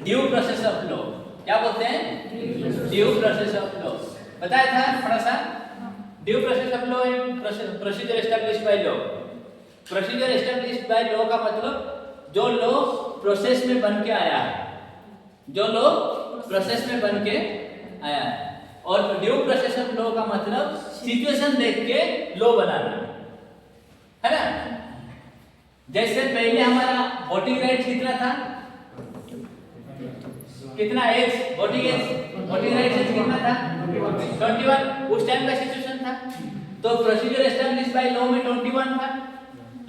ड्यू प्रोसेस ऑफ लॉ। क्या बोलते हैं? Due process of law. बताया था थोड़ा सा। Due process of law and procedure established by law. Procedure established by law का मतलब जो लॉ प्रोसेस में बन के आया है, जो लॉ प्रोसेस में बन के आया है। और ड्यू प्रोसेस ऑफ लॉ का मतलब सिचुएशन देख के लॉ बनाना, है ना। जैसे पहले हमारा वोटिंग राइट कितना था? कितना एज? वोटिंग राइट एज कितना था? 21। उस टाइम का सिचुएशन था। तो प्रोसीजर एस्टैब्लिश्ड बाय लॉ में 21 था,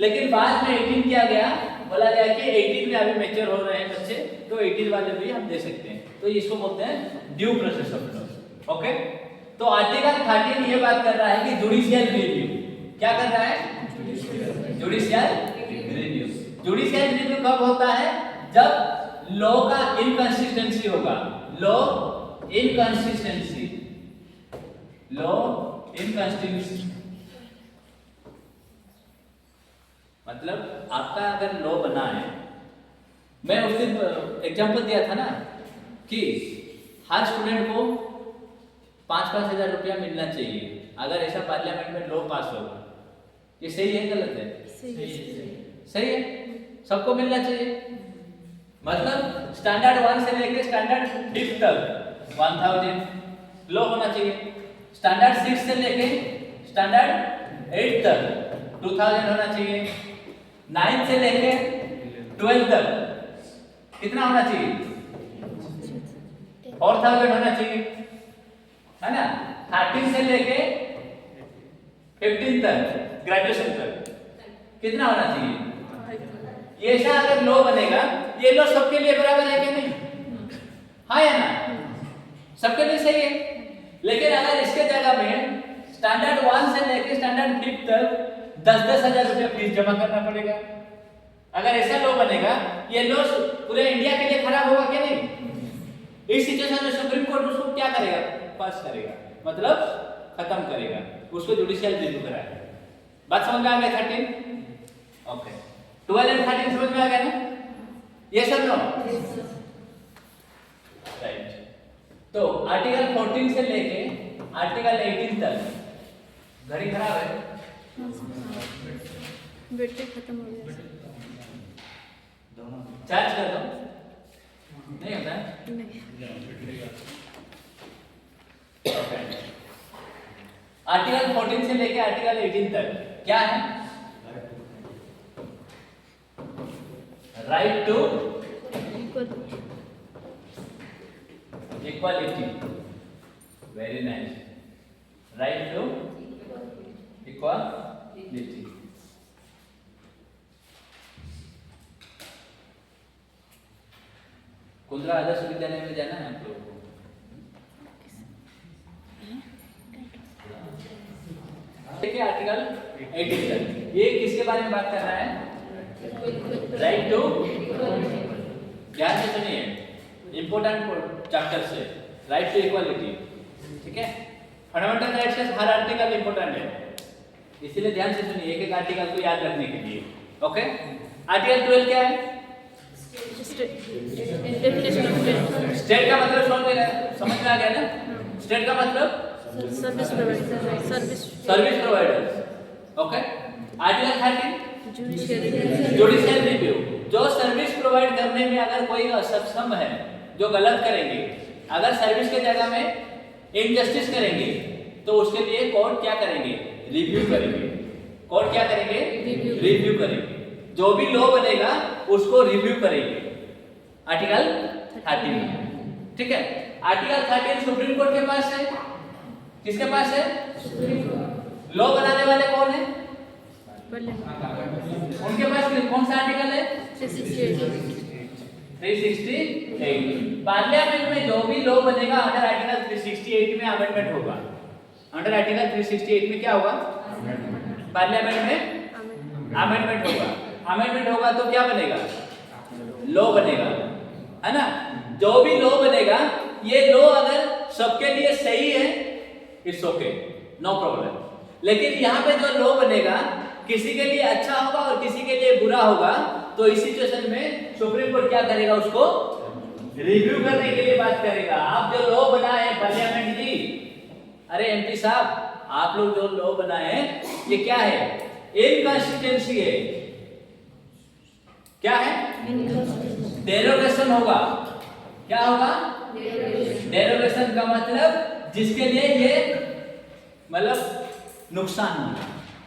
लेकिन बाद में 18 किया गया। बोला गया कि 18 में अभी मैच्योर हो रहे हैं बच्चे, तो 18 वाले भी हम दे सकते हैं। तो इसको बोलते हैं due process of law. Okay, तो आर्टिकल 13 ये बात कर रहा है कि जुडिशियल रिव्यू। क्या कर रहा है? Judicial review. जुडिशियल रिव्यू कब होता है? जब लॉ का इनकंसिस्टेंसी होगा। लॉ इनकंसिस्टेंसी मतलब आपका अगर लॉ बना है, मैं उस दिन एग्जाम्पल दिया था ना कि हर स्टूडेंट को 5-5 हज़ार रुपया मिलना चाहिए अगर ऐसा पार्लियामेंट में लॉ पास होगा। ये सही है गलत है? सही है, सबको मिलना चाहिए। मतलब स्टैंडर्ड 1 से लेके स्टैंडर्ड 5 तक 1000 लॉ होना चाहिए। स्टैंडर्ड 6 से लेके स्टैंडर्ड 8 तक 2000 होना चाहिए। 9 से लेके 12 तक कितना होना चाहिए? 4000 होना चाहिए, है ना। 13 से लेके 15 तक ग्रेजुएशन तक कितना होना चाहिए? ये ऐसा अगर लॉ बनेगा, ये लॉ सबके लिए बराबर है कि नहीं? हाँ या ना? सबके लिए सही है। लेकिन अगर इसके जगह में स्टैंडर्ड 1 से लेके स्टैंडर्ड 5 तक 10-10 हज़ार रुपया फीस जमा करना पड़ेगा, अगर ऐसा लॉ बनेगा, ये लॉ पूरे इंडिया के लिए खराब होगा कि नहीं? इस सिचुएशन में सुप्रीम कोर्ट उसको क्या करेगा? पास करेगा, मतलब खत्म करेगा, उसको जुडिशियल रिव्यू कराएगा। बात समझ में आ गया? 13 ओके, 12 एंड 13 समझ में आ गया ना? ये सब नो राइट। तो आर्टिकल 14 से लेके आर्टिकल 18 तक घड़ी खराब है, बैटरी खत्म हो गया। चार्ज कर दो, नहीं होता है? नहीं। आर्टिकल 14 से लेके आर्टिकल 18 तक क्या है? Right to equality, very nice, right to equality. Kundra Adarsh Vidyalaya में जाना है आप लोगों को। देखिए आर्टिकल 18 तक ये किसके बारे में बात कर रहा है? राइट टू, ध्यान से सुनिए, इंपोर्टेंट चैप्टर से, राइट टू इक्वालिटी, ठीक है। फंडामेंटल राइट्स का हर आर्टिकल इंपोर्टेंट है, इसीलिए ध्यान से सुनिए एक एक आर्टिकल को याद रखने के लिए। ओके, आर्टिकल 12 क्या है? Definition of state. स्टेट का मतलब समझ में आ गया ना? स्टेट का मतलब service provider, service providers. Okay, article 13 judicial judicial review, जो सर्विस प्रोवाइड करने में अगर कोई असक्षम है, जो गलत करेंगे, अगर सर्विस के जगह में इनजस्टिस करेंगे, तो उसके लिए कोर्ट क्या करेंगे? रिव्यू करेंगे। कोर्ट क्या करेंगे? रिव्यू करेंगे। जो भी लॉ बनेगा उसको रिव्यू करेंगे। आर्टिकल 13, ठीक है। आर्टिकल 13 सुप्रीम कोर्ट के पास है, किसके पास है? लॉ बनाने वाले कौन है? उनके पास कौन सा आर्टिकल है? 368। पार्लियामेंट में जो भी लॉ बनेगा अंडर आर्टिकल 368 में अमेंडमेंट होगा। अंडर आर्टिकल 368 में क्या होगा? पार्लियामेंट में अमेंडमेंट होगा। अमेंडमेंट होगा तो क्या बनेगा? लॉ बनेगा, है ना। जो भी लॉ बनेगा, ये लॉ अगर सबके लिए सही है, इट्स ओके, नो प्रॉब्लम। लेकिन यहाँ पे जो लॉ बनेगा किसी के लिए अच्छा होगा और किसी के लिए बुरा होगा, तो इस सिचुएशन में सुप्रीम कोर्ट क्या करेगा? उसको रिव्यू करने के लिए बात करेगा। आप जो लॉ बनाए पार्लियामेंट जी, अरे एमपी साहब, आप लोग जो लॉ बनाए ये क्या है? इनकॉन्स्टिट्यूएंसी है। क्या है? डेरोगेशन होगा। क्या होगा? डेरोगेशन का मतलब जिसके लिए ये मतलब नुकसान होगा,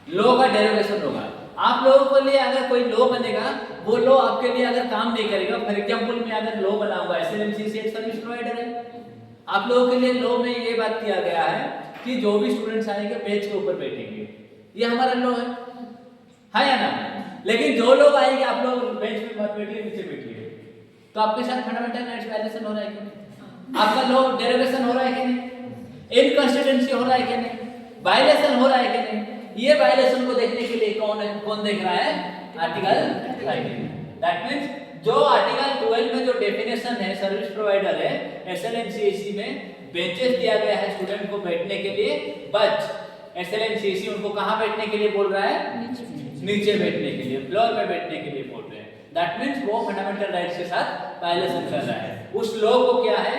लॉ का डेरोगेशन होगा। आप लोगों के लिए अगर कोई लॉ बनेगा, वो लॉ आपके लिए अगर काम नहीं करेगा, फॉर एग्जांपल में अगर लॉ बना हुआ है, एसएलएमसी एक सर्विस प्रोवाइडर है, आप लोगों के लिए लॉ में ये बात किया गया है कि जो भी स्टूडेंट्स आएंगे बेंच के ऊपर बैठेंगे, ये हमारा लॉ है या ना। लेकिन जो लोग आएंगे, आप लोग बेंच पे मत बैठिए, नीचे बैठिए, तो आपके साथ फंडामेंटल राइट्स वायलेशन हो रहा है कि नहीं? आपका लॉ डेरोगेशन हो रहा है कि नहीं? इनकॉन्स्टिट्यूएंसी हो रहा है कि नहीं? वायलेशन हो रहा है कि नहीं? ये वायलेशन को देखने के लिए कौन देख रहा है? आर्टिकल 13। दैट मींस जो आर्टिकल 12 में जो डेफिनेशन है सर्विस प्रोवाइडर है, एसएलएमसीएसी में बेंचेस दिया गया है स्टूडेंट को बैठने के लिए, बट एसएलएमसीएसी उनको कहां बैठने के लिए बोल रहा है? नीचे बैठने के लिए, फ्लोर पे बैठने के लिए बोल रहे हैं। दैट मीन्स वो फंडामेंटल राइट्स के साथ वायलेशन कर रहा है। उस लॉ को क्या है,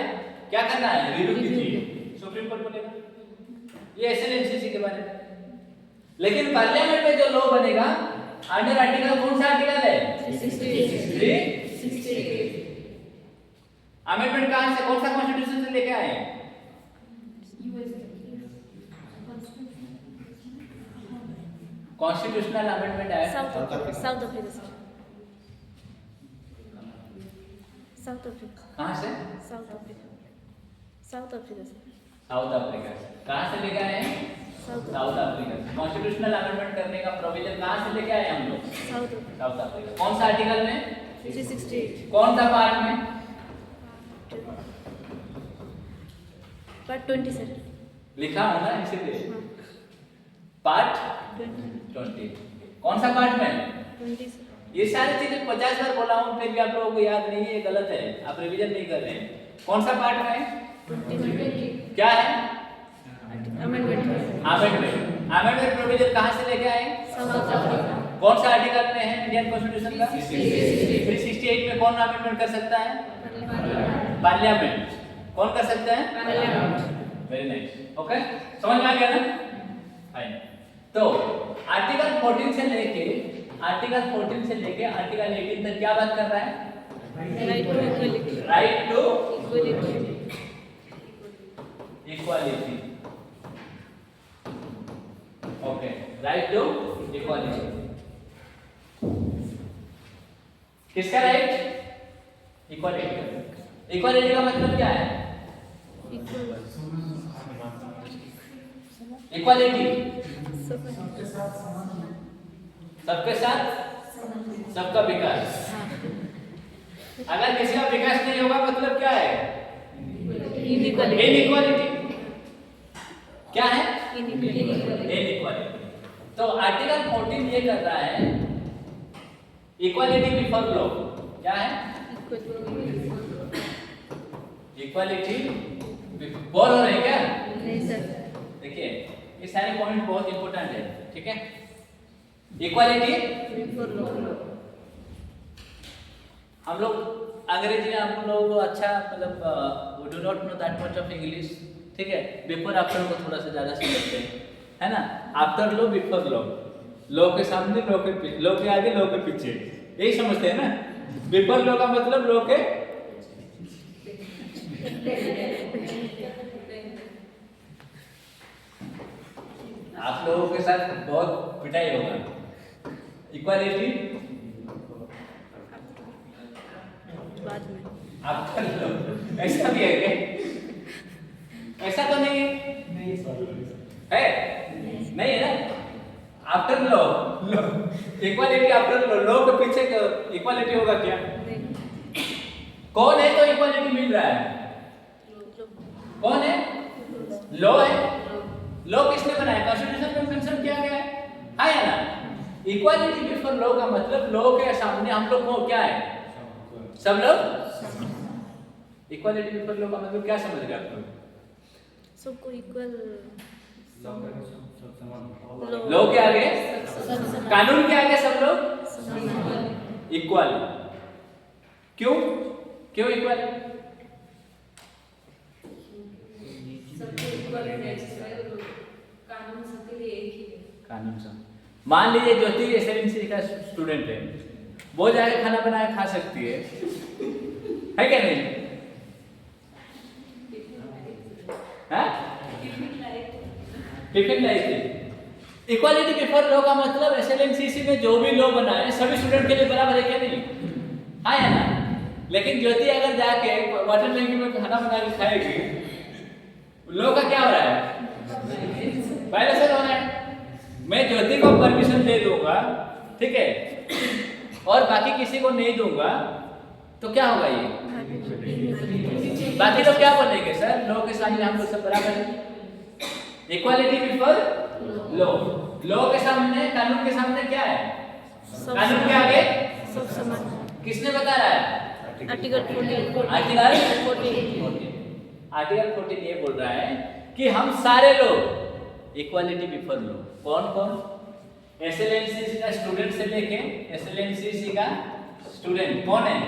क्या करना है, रिव्यू कीजिए। सुप्रीम कोर्ट बोलेगा ये एसएलएमसीसी के बारे में। लेकिन पार्लियामेंट में जो लॉ बनेगा अंडर आर्टिकल, कौन सा आर्टिकल है, 368। अमेंडमेंट कहां से, कौन सा कॉन्स्टिट्यूशन से लेके आए, कॉन्स्टिट्यूशनल अमेंडमेंट है साउथ अफ्रीका से। साउथ अफ्रीका कहां से, साउथ अफ्रीका साउथ अफ्रीका से। साउथ अफ्रीका से। कहां से लेके आए हैं, साउथ अफ्रीका से। कॉन्स्टिट्यूशनल अमेंडमेंट करने का प्रोविजन कहां से लेके आए हम लोग, साउथ अफ्रीका। कौन सा आर्टिकल में, 368। कौन सा पार्ट में, पार्ट 20 सर। लिखा हो ना इसीलिए, पार्ट 20। कौन सा पार्ट में, 20 सर। ये सारी चीजें 50 बार बोला हूं फिर भी आप लोगों को याद नहीं है, ये गलत है, आप रिवीजन नहीं कर रहे हैं। कौन सा पार्ट में, 20 क्या है, अमेंडमेंट। अमेंडमेंट प्रोविजन कहां से लेके आए, साउथ अफ्रीका। कौन सा आर्टिकल में है इंडियन कॉन्स्टिट्यूशन का, 368 में। कौन अमेंडमेंट कर सकता है, पार्लियामेंट। कौन कर सकता है, पार्लियामेंट। वेरी नाइस, ओके, समझ में आ गया ना, फाइन। तो आर्टिकल 14 से लेके आर्टिकल 18 तक क्या बात कर रहा है, right to equality. Right to equality. Equality, okay, right to equality. किसका राइट, इक्वालिटी। इक्वालिटी का मतलब क्या है, इक्वालिटी सबके साथ सबका विकास। अगर किसी का विकास नहीं होगा मतलब क्या है, इनइक्वालिटी। क्या है, इनइक्वालिटी। तो आर्टिकल 14 ये कर रहा है इक्वालिटी बिफोर लॉ। क्या है, इक्वालिटी बोल हो रहे हैं क्या, नहीं सर। देखिए ये सारे पॉइंट बहुत इंपॉर्टेंट है, ठीक है। Equality before law. हम लोग अंग्रेजी में हम लोग को अच्छा मतलब we do not know that much of English, ठीक है। बिफोर आफ्टर को थोड़ा सा ज्यादा समझते हैं, है ना। आफ्टर लो, बिफोर लो, लो के सामने, लो के पीछे, लो के आगे, लो के पीछे, यही समझते हैं ना। बिफोर लो का मतलब लो के आप लोगों के साथ बहुत पिटाई होगा। इक्वालिटी बाद में आफ्टर लो, ऐसा भी है क्या, ऐसा तो नहीं है, नहीं है ना। आफ्टर लो, इक्वालिटी आफ्टर लो, लो के पीछे इक्वालिटी होगा क्या, कौन है तो इक्वालिटी मिल रहा है, कौन है, लो है। लो किसने बनाया, कॉन्स्टिट्यूशन में मेंशन किया गया है या ना। इक्वालिटी बिफोर लो का मतलब लो के सामने हम लोग को क्या है, सब लोग। इक्वालिटी बिफोर लो का मतलब क्या समझ रहे आप लोग, सबको इक्वल। लो के आगे, कानून के आगे सब लोग इक्वल। क्यों, क्यों इक्वल, कानून से। मान लीजिए ज्योति एसएलएमसी का स्टूडेंट है, वो जाके खाना बना के खा सकती है क्या नहीं, टिफिन लाई थी। इक्वालिटी बिफोर लॉ का मतलब एसएलएमसीसी में जो भी लॉ बना है सभी स्टूडेंट के लिए बराबर है क्या नहीं, या ना। लेकिन ज्योति अगर जाके वाटर टैंकी में खाना बना के खाएगी, लॉ का क्या हो रहा है, वायलेशन हो रहा है। मैं ज्योति को परमिशन दे दूंगा, ठीक है, और बाकी किसी को नहीं दूंगा तो क्या होगा, ये बाकी लोग क्या बोलेंगे, सर लॉ के सामने हम लोग सब बराबर हैं। इक्वालिटी बिफोर लॉ, लॉ के सामने, कानून के सामने क्या है, कानून के आगे सब समान। किसने बता रहा है, आर्टिकल 14। आर्टिकल 14 ये बोल रहा है कि हम सारे लोग इक्वालिटी बिफोर लॉ। कौन कौन, एसएलएनसीसी का स्टूडेंट से लेके एसएलएनसीसी का स्टूडेंट कौन है?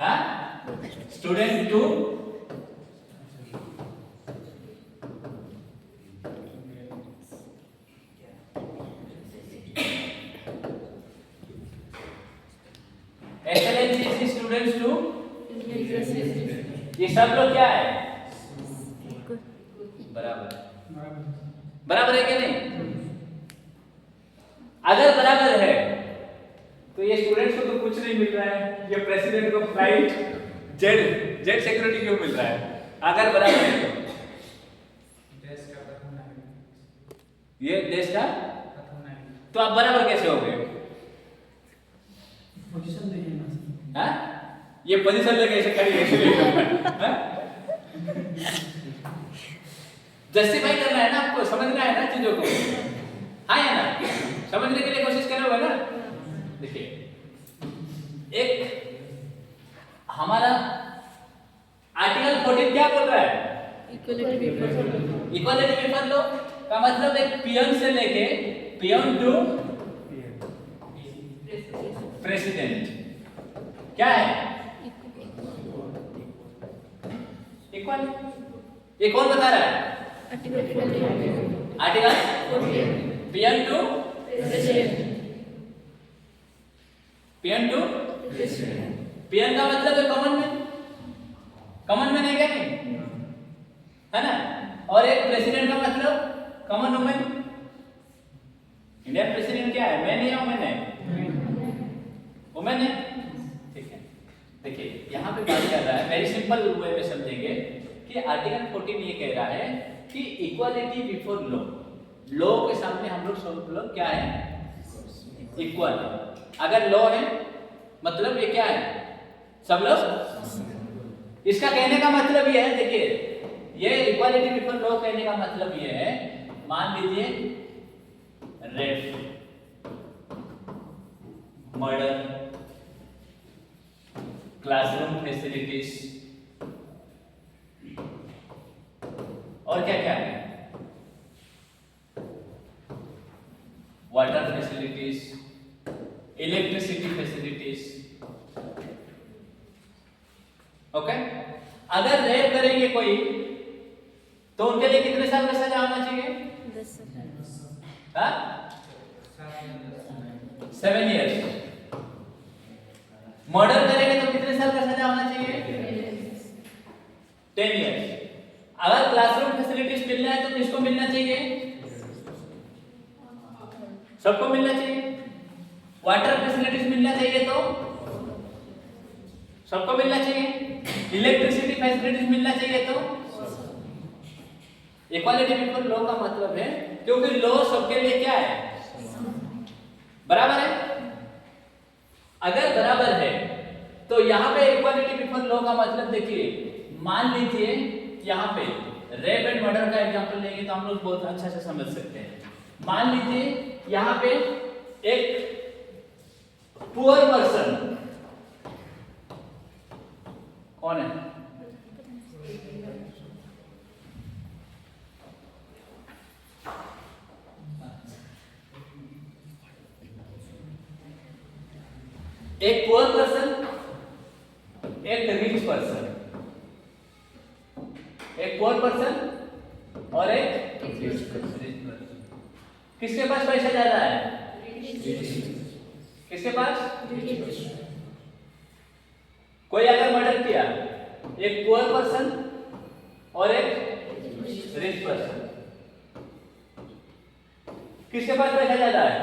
हाँ, स्टूडेंट टू एसएलएनसीसी स्टूडेंट्स टू, ये सब लोग क्या है? बराबर। बराबर है क्या नहीं? अगर बराबर है तो ये स्टूडेंट्स को तो कुछ नहीं मिल रहा है, ये प्रेसिडेंट को फ्लाइट जेट जेट सिक्योरिटी क्यों मिल रहा है? अगर बराबर है तो ये देश का, तो आप बराबर कैसे हो गए? हाँ? ये पोजीशन लेके ऐसे खड़ी है, जस्टिफाई करना है ना आपको, समझना है ना चीजों को, हाँ या ना? समझने के लिए कोशिश करोगे ना? देखिए, एक हमारा आर्टिकल 14 क्या बोल रहा है? इक्वलिटी बिफोर लॉ का मतलब एक पियन से लेके पियन टू प्रेसिडेंट क्या है? इक्वल। ये कौन बता रहा है? आर्टिकल पियन टू पियन टू पियन का मतलब है कॉमन मैन। कॉमन मैन है क्या नहीं? है ना? और एक प्रेसिडेंट का मतलब कॉमन वुमेन। इंडियन प्रेसिडेंट क्या है? मैन है या वुमेन है? वुमेन है। ठीक है, देखिए यहाँ पे बात कर रहा है, वेरी सिंपल वे में समझेंगे कि आर्टिकल 14 ये कह रहा है कि इक्वालिटी बिफोर लॉ, लॉ के सामने हम लोग सब लोग क्या है? इक्वल। अगर लॉ है मतलब ये क्या है? सब लोग। इसका कहने का मतलब ये है, देखिए ये इक्वालिटी बिफोर लॉ कहने का मतलब ये है, मान लीजिए रेप, मर्डर, क्लासरूम फैसिलिटीज और क्या क्या है, water facilities, electricity facilities. Okay, अगर रेप करेंगे कोई तो उनके लिए कितने साल का सजा होना चाहिए? 7 इयर्स। मर्डर करेंगे तो कितने साल का सजा होना चाहिए? 10 इयर्स। अगर क्लासरूम फैसिलिटीज मिलना है तो किसको मिलना चाहिए? सबको मिलना चाहिए। वाटर फैसिलिटीज मिलना चाहिए तो सबको मिलना चाहिए। इलेक्ट्रिसिटी फैसिलिटीज मिलना चाहिए तो इक्वालिटी बिफोर लॉ का मतलब है, क्योंकि लॉ सबके लिए क्या है? बराबर है। अगर बराबर है तो यहाँ पे इक्वालिटी बिफोर लॉ का मतलब देखिए, मान लीजिए यहाँ पे रेप एंड मर्डर का एग्जांपल लेंगे तो हम लोग बहुत अच्छा से समझ सकते हैं। मान लीजिए यहाँ पे एक पुअर पर्सन कौन है? एक पुअर पर्सन, एक रिच पर्सन। एक पुअर पर्सन और एक रिच पर्सन। किसके पास पैसा ज्यादा है? किसके पास? कोई अगर मर्डर किया, एक पुअर पर्सन और एक रिच पर्सन, किसके पास पैसा ज्यादा है?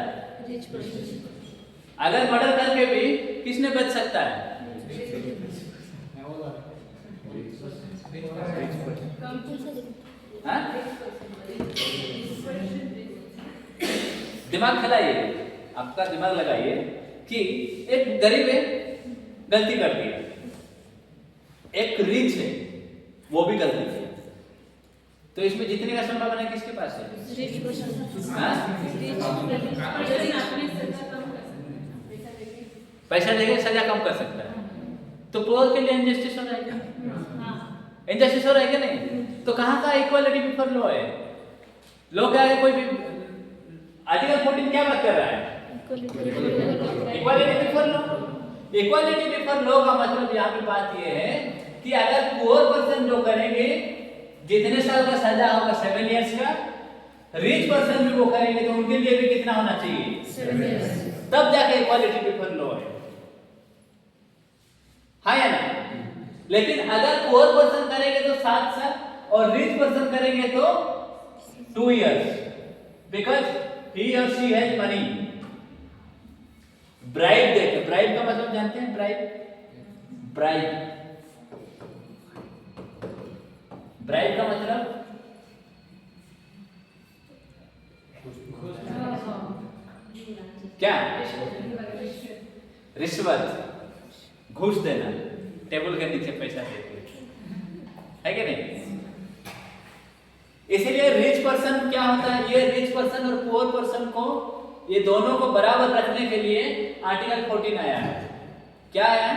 Rich person. अगर मर्डर करके भी किसने बच सकता है? हाँ? दिमाग खिलाइए, आपका दिमाग लगाइए कि एक गरीब है, गलती कर दी, एक रिच है, वो भी गलती की, तो इसमें जीतने का संभावना किसके पास है? Rich person. हाँ? पैसा देके सजा कम कर सकता है, तो पुअर के लिए इनजस्टिस हो रहा है क्या? इनजस्टिस हो रहा है क्या नहीं? तो कहाँ का इक्वालिटी बिफोर लॉ है? लॉ क्या है? कोई भी आर्टिकल 14 क्या बात कर रहा है? Equality before law. Equality before law का मतलब यहाँ पे बात ये है कि अगर पुअर पर्सन जो करेंगे जितने साल का सजा होगा 7 इयर्स का, रिच पर्सन भी वो करेंगे तो उनके लिए भी कितना होना चाहिए? 7 years। तब जाके इक्वालिटी बिफोर लॉ है, हाँ या ना? लेकिन अगर पुअर पर्सन करेंगे तो 7 साल और रिच पर्सन करेंगे तो 2 years, because he or she has money। Bribe देते, ब्राइब का मतलब जानते हैं? ब्राइब, ब्राइब, ब्राइब का मतलब क्या? रिश्वत, घूस देना, टेबल के नीचे पैसा देते, है कि नहीं? इसीलिए रिच पर्सन क्या होता है? ये रिच पर्सन और पुअर पर्सन को, ये दोनों को बराबर रखने के लिए आर्टिकल 14 आया है। क्या आया है?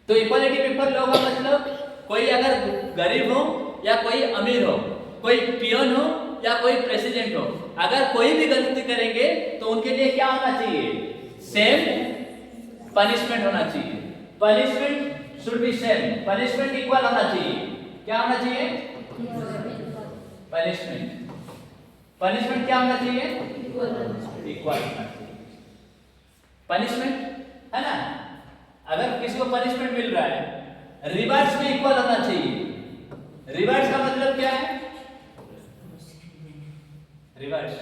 तो इक्वालिटी बिफोर लॉ का मतलब कोई अगर गरीब हो या कोई अमीर हो, कोई पियोन हो या कोई प्रेसिडेंट हो, अगर कोई भी गलती करेंगे तो उनके लिए क्या होना चाहिए? सेम पनिशमेंट होना चाहिए। Punishment should be same, punishment equal होना चाहिए। क्या होना चाहिए? पनिशमेंट, पनिशमेंट क्या होना चाहिए? इक्वल होना चाहिए। पनिशमेंट है ना, अगर किसी को पनिशमेंट मिल रहा है, रिवार्ड्स भी इक्वल होना चाहिए। रिवार्ड्स का मतलब क्या है? रिवार्ड्स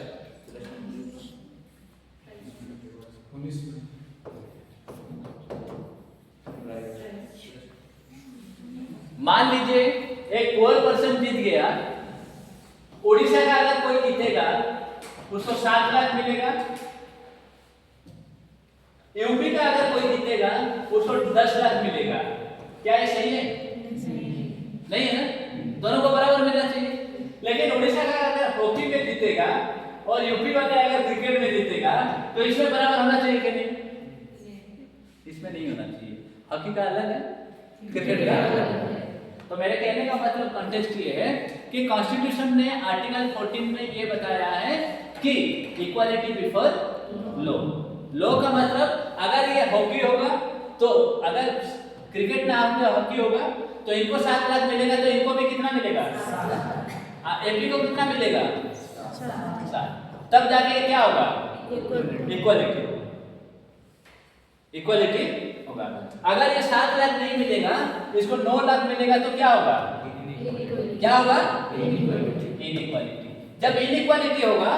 मान लीजिए एक पुअर पर्सन जीत गया, उड़ीसा का अगर कोई जीतेगा उसको 7 लाख मिलेगा, यूपी का अगर कोई जीतेगा उसको 10 लाख मिलेगा। क्या ये सही है? नहीं है ना, दोनों को बराबर मिलना चाहिए। लेकिन उड़ीसा का अगर हॉकी में जीतेगा और यूपी वाला अगर क्रिकेट में जीतेगा तो इसमें बराबर होना चाहिए कि नहीं? इसमें नहीं होना चाहिए। हॉकी का अलग है, क्रिकेट का अलग है। तो मेरे कहने का मतलब कॉन्टेक्स्ट ये है कि कॉन्स्टिट्यूशन ने आर्टिकल 14 में ये बताया है कि इक्वालिटी बिफोर लॉ। लॉ का मतलब अगर ये हॉकी होगा तो, अगर क्रिकेट में आपने हॉकी होगा तो इनको 7 लाख मिलेगा, तो इनको भी कितना मिलेगा? एपी को कितना मिलेगा? 7। तब जाके क्या होगा? इक्वालिटी, इक्वालिटी होगा। अगर ये 7 लाख नहीं मिलेगा, इसको 9 लाख मिलेगा तो क्या होगा? क्या होगा? इनइक्वालिटी। जब इनइक्वालिटी होगा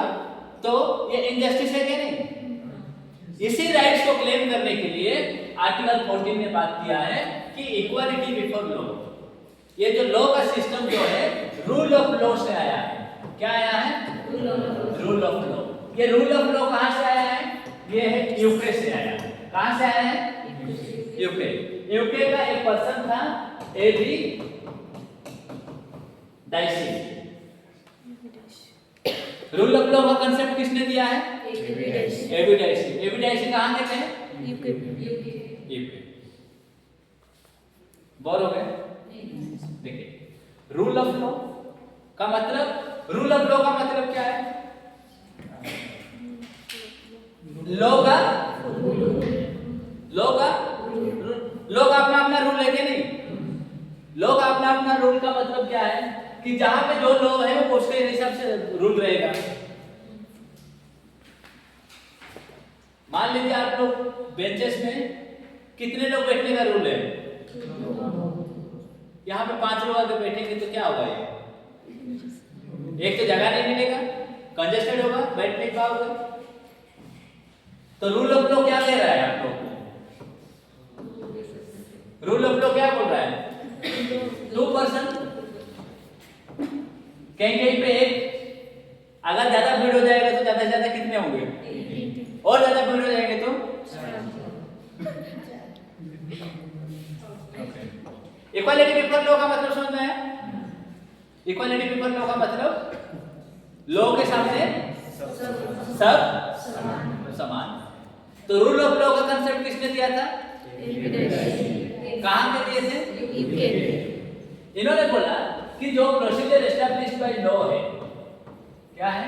तो ये इनजस्टिस है क्या नहीं? इसी राइट्स को क्लेम करने के लिए आर्टिकल 14 ने बात किया है कि इक्वालिटी बिफोर लॉ। ये जो लॉ का सिस्टम जो है रूल ऑफ लॉ से आया है। क्या आया है? Rule of law. ये रूल ऑफ लॉ कहां से आया है? ये है यूके से आया है। कहां से आया है? यूके। यूके का एक पर्सन था A B Dicey. Rule of law का कांसेप्ट किसने दिया है? AB dicey. एबी डाइसी कहां के थे? यूके। बोर हो गए? देखिए, रूल ऑफ लॉ का मतलब, रूल ऑफ लॉ का मतलब क्या है? लॉ का अपना अपना रूल है कि नहीं? लॉ का अपना अपना रूल का मतलब क्या है कि जहां पे जो लॉ है वो उसके हिसाब से रूल रहेगा। मान लीजिए आप लोग बेंचेस में कितने लोग बैठने का रूल है? यहाँ पे 5 लोग अगर बैठेंगे तो क्या होगा? एक तो जगह नहीं मिलेगा, कंजेस्टेड होगा, बैठ नहीं पाओगे। तो रूल ऑफ लॉ क्या कह रहा है आप लोग को? रूल ऑफ लॉ क्या बोल रहा है? 2 पर्सन, कहीं कहीं पे एक, अगर ज्यादा भीड़ हो जाएगा तो ज्यादा से ज्यादा कितने होंगे? और ज्यादा भीड़ हो जाएंगे तो इक्वालिटी बिफोर लॉ का मतलब समझ में आया? इक्वालिटी बिफोर लॉ का मतलब लॉ के सामने सब समान। तो रूल ऑफ लॉ का कांसेप्ट किसने दिया था? कहां के दिए थे? इन्होंने बोला कि जो प्रोसीजर एस्टैब्लिश्ड बाय लॉ है, क्या है?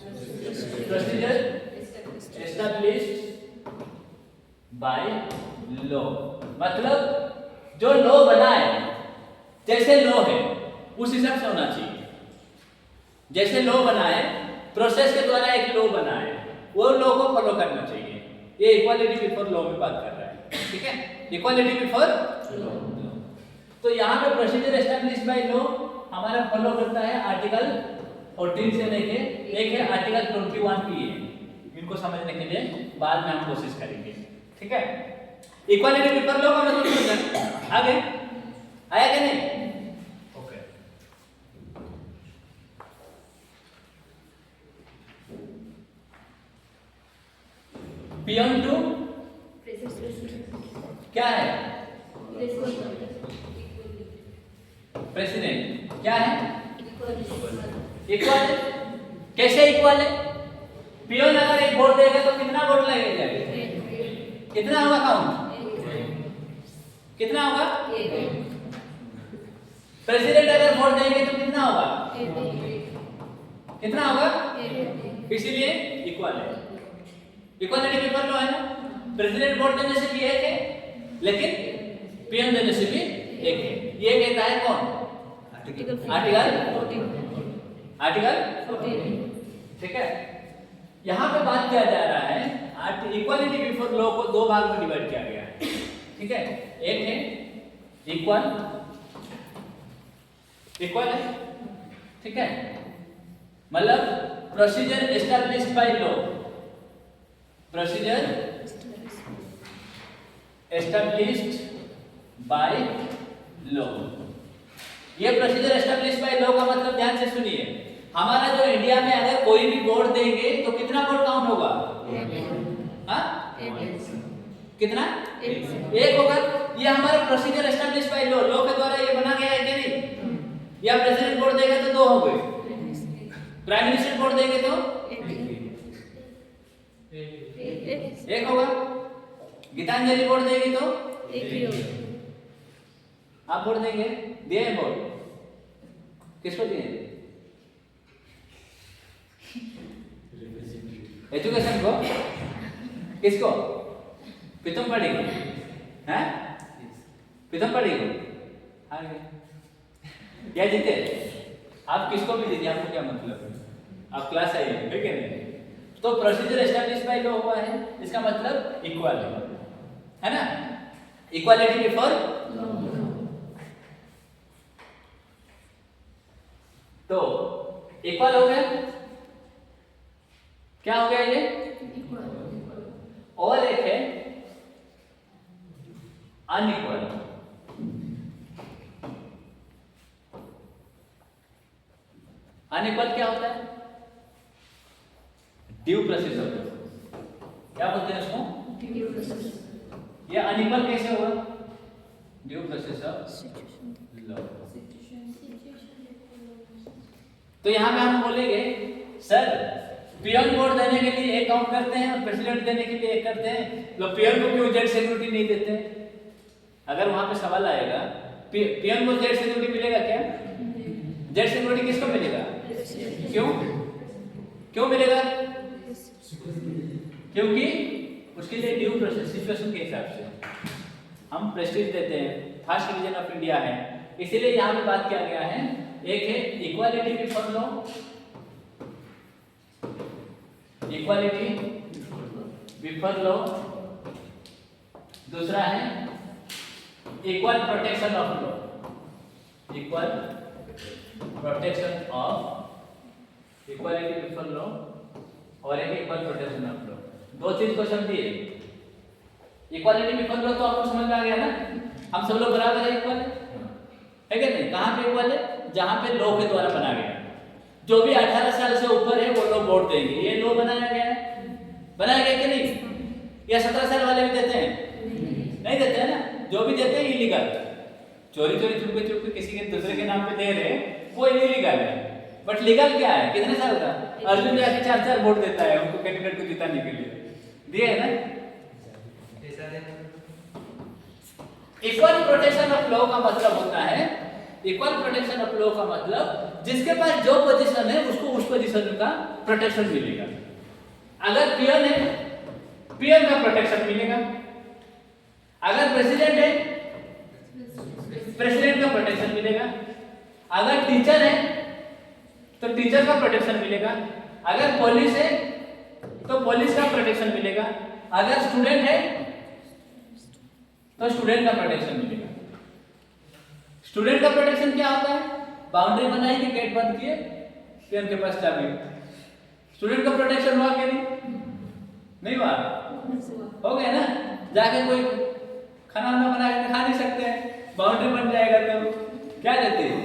प्रोसीजर एस्टैब्लिश्ड बाय लॉ, मतलब जो लॉ बना है, जैसे लॉ है उस हिसाब से होना चाहिए। जैसे लॉ बना है, प्रोसेस के द्वारा एक लॉ बना है, वो लॉ को फॉलो करना चाहिए। ये इक्वालिटी बिफोर लॉ में बात कर रहा है, ठीक है, इक्वालिटी बिफोर लॉ। तो यहाँ पे प्रोसीजर एस्टैब्लिश्ड बाय लॉ हमारा फॉलो करता है आर्टिकल 14 से लेके एक है आर्टिकल 21 भी है। इनको समझने के लिए बाद में हम कोशिश करेंगे, ठीक है। इक्वालिटी बिफोर लॉ का मतलब समझ आगे आया कि नहीं? ओके, पियोन टू क्या है? प्रेसिडेंट क्या है? इक्वल है। कैसे इक्वल है? पियोन अगर एक वोट देगा तो कितना वोट लगेगा? कितना होगा काउंट? कितना होगा? प्रेसिडेंट अगर वोट देंगे तो कितना होगा? कितना होगा? इसीलिए इक्वल है। इक्वालिटी पेपर लो है ना, प्रेसिडेंट वोट देने से भी एक है, लेकिन पियोन देने से भी एक है। ये कहता है कौन? आर्टिकल ठीक है। यहाँ पे बात किया जा रहा है इक्वालिटी बिफोर लॉ को दो भाग में डिवाइड किया गया है, ठीक है। एक है इक्वल, इक्वल है, ठीक है, मतलब procedure established by law, procedure established by law. ये प्रोसीजर एस्टैब्लिश्ड बाय लॉ का मतलब ध्यान से सुनिए, हमारा जो इंडिया में अगर कोई भी वोट देंगे तो कितना वोट काउंट होगा? हाँ, कितना? एक होगा। ये हमारा procedure established by law, law के द्वारा ये बना गया है कि नहीं? या प्रेसिडेंट वोट देगा तो दो हो गए, प्राइम मिनिस्टर वोट देंगे तो एक होगा, गीतांजलि वोट देगी तो आप वोट देंगे, दिए वोट किसको दिए? एजुकेशन को, किसको? प्रीतम पढ़ी हैं? प्रीतम पढ़ी हार गए या जीते? आप किसको भी दीजिए, आपको क्या मतलब है? आप क्लास आइए, ठीक है नहीं? तो प्रोसीजर एस्टैब्लिश्ड बाय लॉ हुआ है, इसका मतलब इक्वल है ना, इक्वालिटी बिफोर। तो इक्वल हो गया, क्या हो गया ये? और एक है अनइक्वल। अनइक्वल क्या होता है? ड्यू प्रोसेस होता है, क्या बोलते हैं उसको? ये अनइक्वल कैसे हुआ? Due process of law. तो यहां पे हम बोलेंगे सर पियोन वोट देने के लिए एक काउंट करते हैं और प्रेसिडेंट देने के लिए एक करते हैं, तो पियोन को क्यों जेड सिक्योरिटी नहीं देते? अगर वहां पे सवाल आएगा पियोन को जेड सिक्योरिटी मिलेगा क्या? जेड सिक्योरिटी किसको मिलेगा? क्यों क्यों मिलेगा? क्योंकि उसके लिए ड्यू प्रोसेस सिचुएशन के हिसाब से हम प्रेस्टीज देते हैं, फर्स्ट डिवीजन ऑफ इंडिया है, इसीलिए यहाँ पे बात किया गया है। एक है equality before law, equality before law, दूसरा है equal protection of law, equal protection of, equality before law और एक इक्वल प्रोटेक्शन ऑफ लॉ। दो चीज को समझिए, इक्वालिटी बिफोर लॉ तो आपको समझ में आ गया ना, हम सब लोग बराबर है, इक्वल है क्या नहीं? कहाँ पे इक्वल है? जहाँ पे लॉ के द्वारा बना गया, जो भी 18 साल से ऊपर है वो लोग वोट देंगे, ये लॉ बनाया गया है, बनाया गया कि नहीं? या 17 साल वाले भी देते हैं? नहीं देते हैं ना, जो भी देते हैं इलीगल, चोरी चोरी चुपके चुपके किसी के दूसरे के नाम पे दे रहे हैं वो इलीगल है। बट लीगल क्या है? कितने साल का? अर्जुन जाके 4-4 वोट देता है उनको कैंडिडेट को जिताने के लिए, दिए है ना। इक्वल प्रोटेक्शन ऑफ लॉ का मतलब होता है इक्वल प्रोटेक्शन ऑफ लॉ का मतलब जिसके पास जो पोजीशन है उसको उस पोजीशन का प्रोटेक्शन मिलेगा। अगर पियन है, पियन का प्रोटेक्शन मिलेगा। अगर प्रेसिडेंट है, प्रेसिडेंट का प्रोटेक्शन मिलेगा। अगर टीचर है तो टीचर का प्रोटेक्शन मिलेगा। अगर पुलिस है तो पुलिस का प्रोटेक्शन मिलेगा। अगर स्टूडेंट है तो स्टूडेंट का प्रोटेक्शन मिलेगा। स्टूडेंट का प्रोटेक्शन क्या होता है? बाउंड्री बनाई कि गेट बंद किए, फिर उनके पास चाबी। स्टूडेंट का प्रोटेक्शन हुआ कि नहीं हुआ? हो गया ना। जाके कोई खाना वाना बना के खा नहीं सकते हैं, बाउंड्री बन जाएगा तो क्या देते हैं?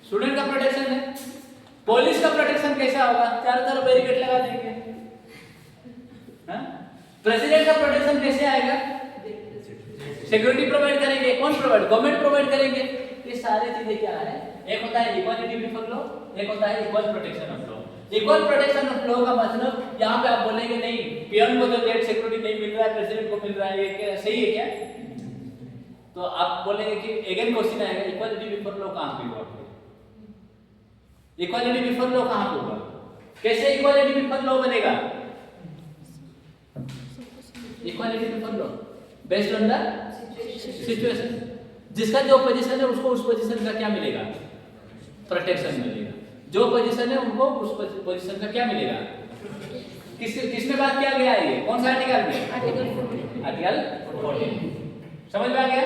स्टूडेंट का प्रोटेक्शन है। पुलिस का प्रोटेक्शन कैसा होगा? चारों तरफ बैरिकेड लगा देंगे। प्रेसिडेंट का प्रोटेक्शन कैसे आएगा? सिक्योरिटी प्रोवाइड करेंगे। कौन प्रोवाइड? गवर्नमेंट प्रोवाइड करेंगे। ये सारी चीजें क्या है? एक होता है इक्वालिटी बिफोर लॉ, एक होता है equal protection of law. Equal protection of law का मतलब यहाँ पे आप बोलेंगे नहीं, पियन को तो जेट सिक्योरिटी नहीं मिल रहा है, प्रेसिडेंट को मिल रहा है, ये क्या सही है क्या? तो आप बोलेंगे कि अगेन क्वेश्चन आएगा, इक्वालिटी बिफोर लॉ कहाँ पे हुआ? इक्वालिटी बिफोर लॉ कहाँ पे होगा? कैसे इक्वालिटी बिफोर लॉ बनेगा? Equality before law based on the situation. जिसका जो पोजीशन है उसको उस पोजीशन का क्या मिलेगा? प्रोटेक्शन मिलेगा। जो पोजीशन है उनको उस पोजीशन का क्या मिलेगा? किसमें बात किया गया है? ये कौन सा आर्टिकल में? आर्टिकल 14। समझ में आ गया?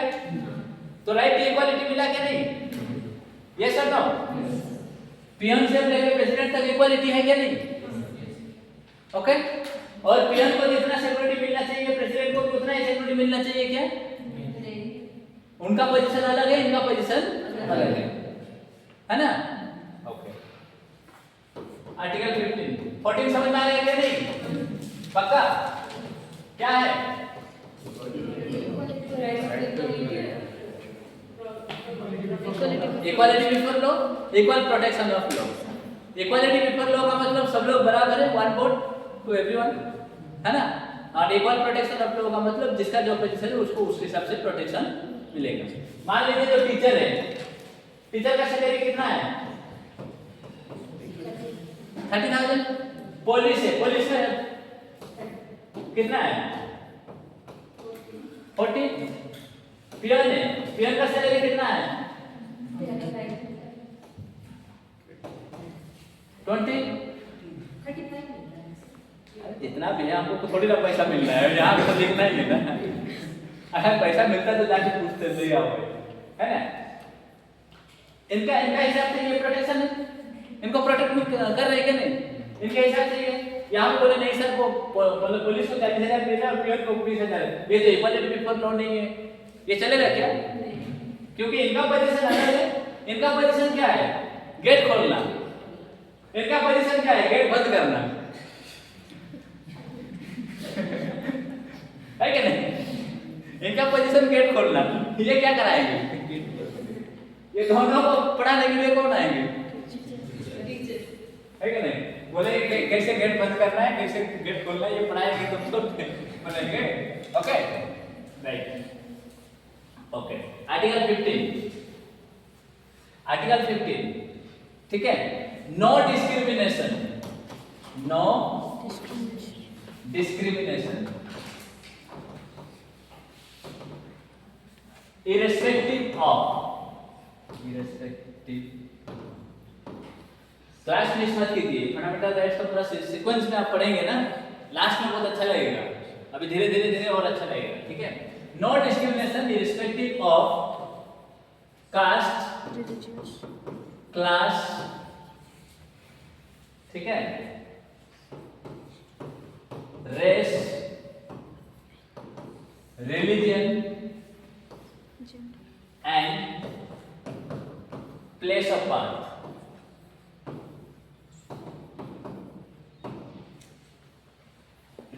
तो राइट टू इक्वालिटी मिला क्या नहीं? यस और नो? पियन से लेकर प्रेसिडेंट तक इक्वालिटी है क्या नहीं? ओके। और पियन को जितना सिक्योरिटी मिलना चाहिए, प्रेसिडेंट को भी उतना ही सिक्योरिटी मिलना चाहिए क्या? नहीं। उनका पोजीशन अलग है, इनका पोजीशन अलग है ना? ओके। आर्टिकल 14 समझ में आ गया क्या नहीं? पक्का? क्या है? Equality before law, equal protection of law. Equality before law का मतलब सब लोग बराबर है, वन वोट टू एवरीवन, है ना? और इक्वल प्रोटेक्शन ऑफ लॉ का मतलब जिसका जो पोजीशन है उसको उस हिसाब से प्रोटेक्शन मिलेगा। मान लीजिए जो टीचर है, टीचर का सैलरी कितना है? 30,000। पुलिस है, पुलिस में कितना है? 40। पियन है, पियन का सैलरी कितना है? 20। जितना भी है हमको तो थोड़ी ना पैसा मिल रहा है, यहाँ तो लिखना ही है ना। अगर पैसा मिलता तो जाके पूछते थे यहाँ पे, है ना? इनका हिसाब से ये प्रोटेक्शन है, इनको प्रोटेक्ट कर रहे हैं नहीं? इनके हिसाब से ये यहाँ पे बोले नहीं सर को पुलिस को 40,000 देना और पियन को 20,000, ये तो इक्वालिटी बिफोर लॉ नहीं है, ये चलेगा क्या? क्योंकि इनका पोजीशन अलग है। इनका पोजीशन क्या है? गेट खोलना। इनका पोजीशन क्या है? गेट बंद करना, है कि नहीं? इनका पोजीशन गेट खोलना, ये क्या कराएंगे? ये दोनों को पढ़ाने के लिए कौन आएंगे? है कि नहीं? बोले कैसे गेट बंद करना है, कैसे गेट खोलना है, ये पढ़ाएंगे तुम तो बोलेंगे। Okay right. Okay. Article 15, article 15, ठीक है? No discrimination, no discrimination irrespective of, class miss मत कीजिए, फंडामेंटल राइट्स का पूरा सीक्वेंस में आप पढ़ेंगे ना, लास्ट में बहुत अच्छा लगेगा, अभी धीरे धीरे और अच्छा लगेगा, ठीक है? No discrimination irrespective of caste, class, ठीक है, race, religion and place of birth.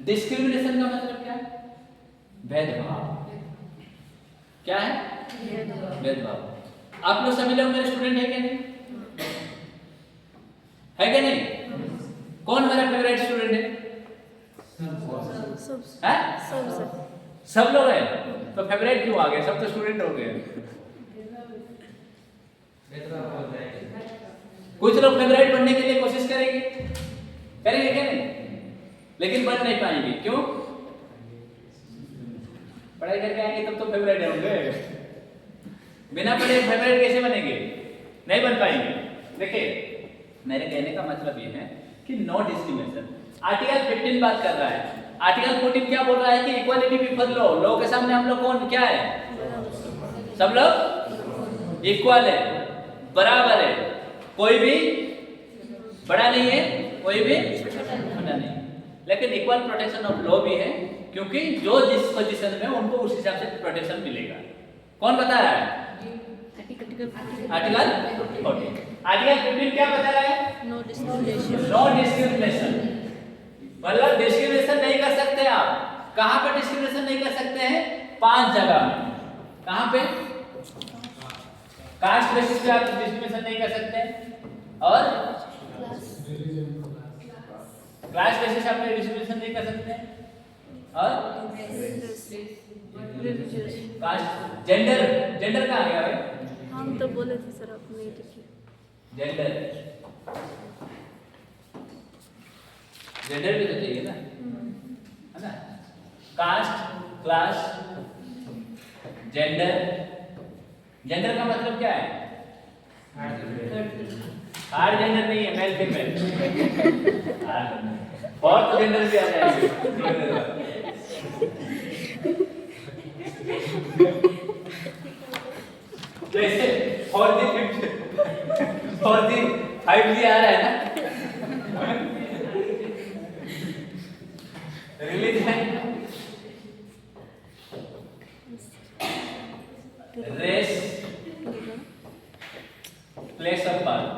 Discrimination का मतलब क्या है? भेदभाव। क्या है? भेदभाव। आप लोग सभी लोग मेरे स्टूडेंट है क्या नहीं? है क्या नहीं? कौन मेरा फेवरेट स्टूडेंट है? सब लोग हैं, तो फेवरेट क्यों आ गए? सब तो स्टूडेंट हो गए, कुछ लोग फेवरेट बनने के लिए कोशिश करेंगे, करेंगे क्या नहीं, लेकिन बन नहीं पाएंगे। क्यों? पढ़ाई करके आएंगे तब तो फेवरेट होंगे, बिना पढ़े फेवरेट कैसे बनेंगे? नहीं बन पाएंगे। देखिए मेरे कहने का मतलब ये है कि नो डिस्क्रिमिनेशन। आर्टिकल 15 बात कर रहा है, आर्टिकल 14 क्या बोल रहा है कि इक्वालिटी बिफोर लॉ। लॉ के सामने हम लोग कौन क्या है? सब लोग इक्वल है, बराबर है, कोई भी बड़ा नहीं है, कोई भी छोटा नहीं। लेकिन इक्वल प्रोटेक्शन ऑफ लॉ भी है, क्योंकि जो जिस पोजीशन में उनको उस हिसाब से प्रोटेक्शन मिलेगा। कौन बता रहा है? आर्टिकल 14। आर्टिकल 15 क्या बता रहा है? No discrimination. मतलब डिस्क्रिमिनेशन नहीं कर सकते आप। कहां पे डिस्क्रिमिनेशन नहीं कर सकते हैं? 5 जगह में। कहां पे? कास्ट बेसिस पे आप डिस्क्रिमिनेशन नहीं कर सकते, और क्लास बेसिस पे आप डिस्क्रिमिनेशन नहीं कर सकते, और कास्ट जेंडर। जेंडर कहाँ गया भाई? हम तो बोले थे सर, आपने लिखी जेंडर। जेंडर भी तो चाहिए ना, है ना? Cast, class, gender. जेंडर का मतलब क्या है? हार्ड जेंडर नहीं है, मेल फीमेल। और तो जेंडर भी आ जाएंगे। जैसे फॉर दी 5G आ रहा है ना, religion, race, place of birth.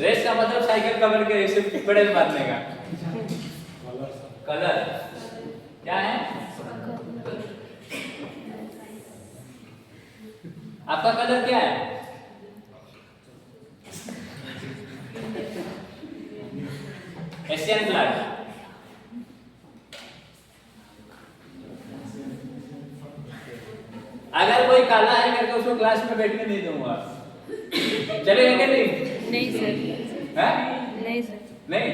Race का मतलब साइकिल कवर के ऐसे पेडल मारने का। कलर क्या है? आपका कलर क्या है? Asian blood. अगर कोई काला है करके उसको क्लास में बैठने नहीं दूंगा, चलेगा क्या? नहीं सर। हाँ? नहीं सर। नहीं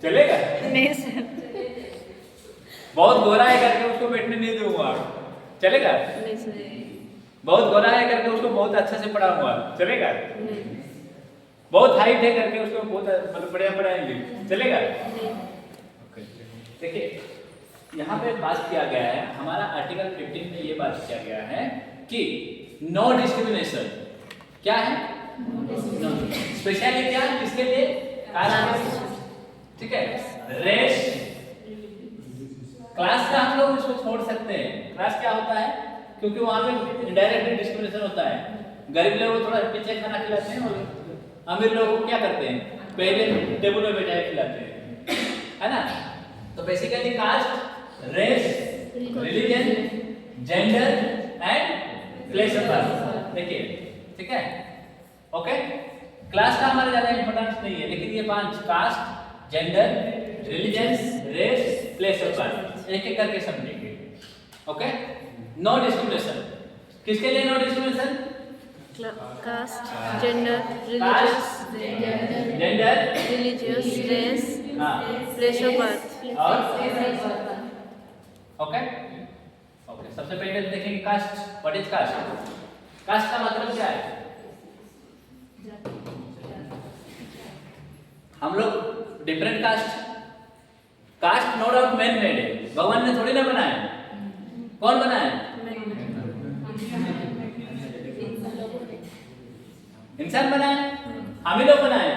चलेगा? नहीं सर। बहुत गोरा है करके उसको बैठने नहीं दूंगा, चलेगा? नहीं सर। बहुत गोरा है करके उसको बहुत अच्छा से पढ़ाऊंगा, चलेगा? नहीं। बहुत हाइट है करके उसको बहुत मतलब बढ़िया पढ़ाएंगे, चलेगा? नहीं। देखिए यहाँ पे बात किया गया है, हमारा आर्टिकल 15 में ये बात किया गया है कि नो डिस्क्रिमिनेशन। क्या है? स्पेशली क्या? किसके लिए? कास्ट, ठीक है? रेस, क्लास का हम लोग इसको छोड़ सकते हैं। क्लास क्या होता है? क्योंकि वहां पे इनडायरेक्टली डिस्क्रिमिनेशन होता है। गरीब लोगों को थोड़ा पीछे खाना खिलाते हैं, और अमीर लोगों को क्या करते हैं? पहले टेबल पे बैठा के खिलाते हैं, है ना? तो basically caste, race, religion, gender and place of birth. देखिए, ठीक है? ओके, क्लास का हमारा ज्यादा इंपॉर्टेंस नहीं है, लेकिन ये 5 caste, gender, religion, race, place of birth एक एक करके समझेंगे। Okay, no discrimination. किसके लिए no discrimination? Caste, gender, religious, race, place of birth. और ओके ओके, सबसे पहले देखेंगे caste. What is caste? Caste का मतलब क्या है? हम लोग different caste no doubt man made है, भगवान ने थोड़ी ना बनाया। कौन बनाया? इंसान बनाया, हम ही लोग बनाए।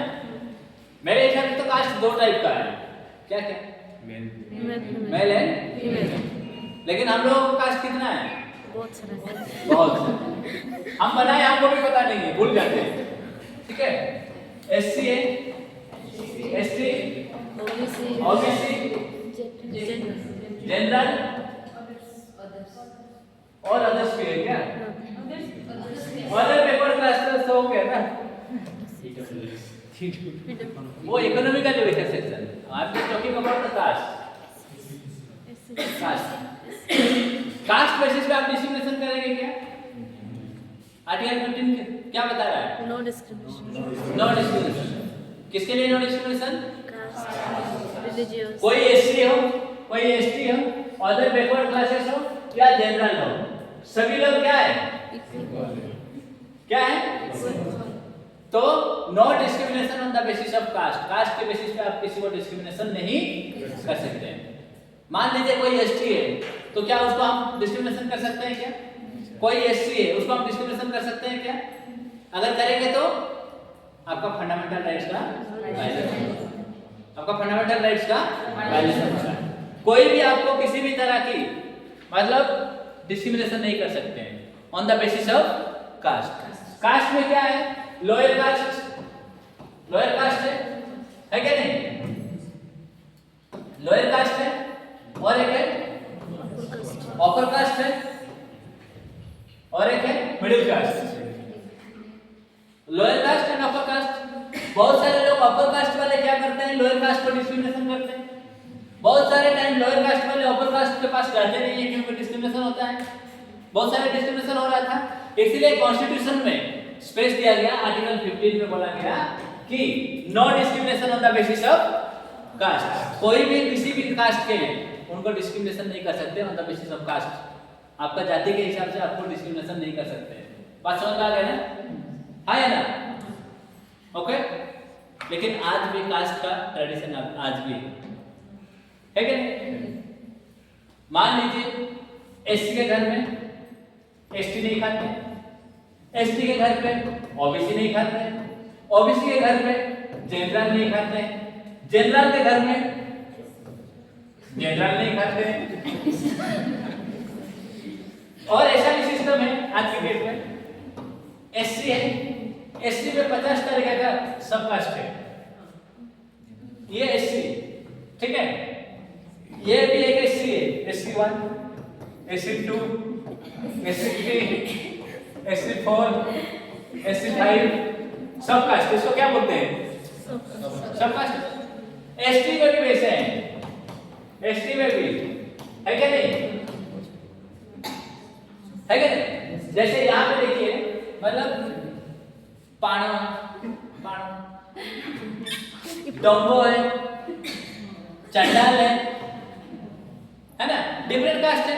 मेरे हिसाब से तो कास्ट 2 टाइप का है। क्या क्या? Mail and female. लेकिन हम लोगों का कास्ट कितना है? बहुत सारा। बहुत। हम बनाए, हमको भी पता नहीं है, भूल जाते हैं, ठीक है? एससी है, एसटी, ओबीसी, जनरल और अदर्स भी है क्या? अदर पेपर क्लास तो हो गया ना? वो economical limited section. I am just talking about the caste. Caste. Caste basis पे आप डिस्क्रिमिनेशन करेंगे क्या? आर्टिकल 15 क्या बता रहा है? No discrimination. No discrimination. किसके लिए नो डिस्क्रिमिनेशन? कास्ट, रिलीजियस, कोई एससी हो, कोई एसटी हो, अदर बैकवर्ड क्लासेस हो या जनरल हो, सभी लोग क्या है? क्या है? तो no discrimination on the basis of caste. Caste के बेसिस पे आप किसी को डिस्क्रिमिनेशन नहीं कर सकते हैं। मान लीजिए कोई एसटी है, तो क्या उसको हम डिस्क्रिमिनेशन कर सकते हैं क्या? कोई एससी है, उसको हम डिस्क्रिमिनेशन कर सकते हैं क्या? अगर करेंगे तो आपका फंडामेंटल राइट्स का वायलेशन होगा। आपका फंडामेंटल राइट्स का वायलेशन होगा। कोई भी आपको किसी भी तरह की मतलब डिस्क्रिमिनेशन नहीं कर सकते हैं on the basis of caste. Caste में क्या है? लोअर कास्ट, लोअर कास्ट है क्या नहीं? लोअर कास्ट है और एक है अपर कास्ट है और एक है middle caste. Lower caste and upper caste. बहुत सारे लोग अपर कास्ट वाले क्या करते हैं? लोअर कास्ट को डिस्क्रिमिनेशन करते हैं। बहुत सारे टाइम लोअर कास्ट वाले अपर कास्ट के पास जाते नहीं है क्योंकि डिस्क्रिमिनेशन होता है। बहुत सारे डिस्क्रिमिनेशन हो रहा था, इसलिए कॉन्स्टिट्यूशन में स्पेस दिया गया। आर्टिकल 15 में बोला गया कि no discrimination on the basis of caste. कोई भी किसी भी कास्ट के हैं उनको डिस्क्रिमिनेशन नहीं कर सकते on the basis of caste. आपका जाति के हिसाब से आपको डिस्क्रिमिनेशन नहीं कर सकते। बात समझ में आ गया ना? हाँ या ना? ओके। लेकिन आज भी कास्ट का ट्रेडिशन आज भी है क्या नहीं? मान लीजिए एससी के घर में एसटी नहीं खाते, एसटी के घर पे ओबीसी नहीं खाते, ओबीसी के घर पे जनरल नहीं खाते, जनरल के घर में जनरल नहीं खाते। और ऐसा भी सिस्टम है आज के डेट में। एससी है, एससी में 50 तरीके का सब कास्ट है। ये एससी, ठीक है? ये भी एक एससी है, SC 1, SC 2, SC 3, SC 4, SC 5, सब कास्ट। इसको क्या बोलते हैं? सब कास्ट। एसटी में भी वैसे हैं, एसटी में भी है क्या नहीं? है क्या नहीं? जैसे यहाँ पे देखिए, मतलब पाणो डम्बो है, चंडाल है ना? डिफरेंट कास्ट है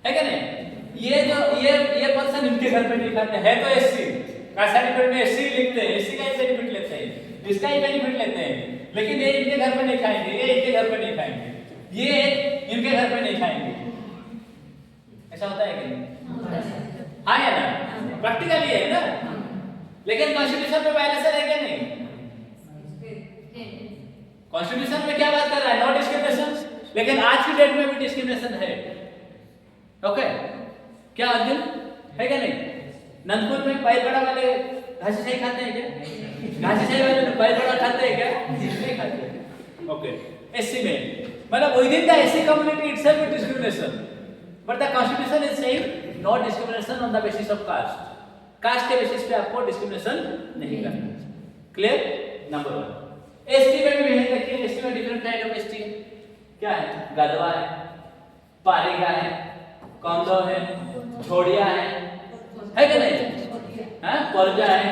क्या नहीं? ये पर्सन इनके घर पे नहीं खाते हैं तो एससी कास्ट सर्टिफिकेट में एससी लिखते हैं, एससी का ही बेनिफिट लेते हैं, इसका ही बेनिफिट लेते हैं। लेकिन ये इनके घर पे नहीं खाएंगे, ये इनके घर पे नहीं खाएंगे, ये इनके घर पे नहीं खाएंगे। ऐसा होता है कि नहीं? हाँ या ना? प्रैक्टिकली है ना? लेकिन कॉन्स्टिट्यूशन में वायलेशन है क्या नहीं? कॉन्स्टिट्यूशन में क्या बात कर रहा है? No discrimination. लेकिन आज की डेट में भी डिस्क्रिमिनेशन है। ओके, क्या अर्जुन है क्या नहीं? नंदपुर में पैलगड़ा वाले घासी शाही खाते हैं क्या? घासी शाही वाले पैलगड़ा खाते हैं क्या? नहीं खाते। ओके, एससी में मतलब within the SC community itself it discrimination, but the constitution is saying no discrimination on the basis of caste. Caste के बेसिस पे आपको डिस्क्रिमिनेशन नहीं करना। क्लियर? नंबर 1। एसटी में भी है, देखिए एसटी में डिफरेंट काइंड ऑफ एसटी है। क्या है? गधवा है, पारिगा है, कौंदो है, छोड़िया है क्या नहीं? हाँ, परजा है,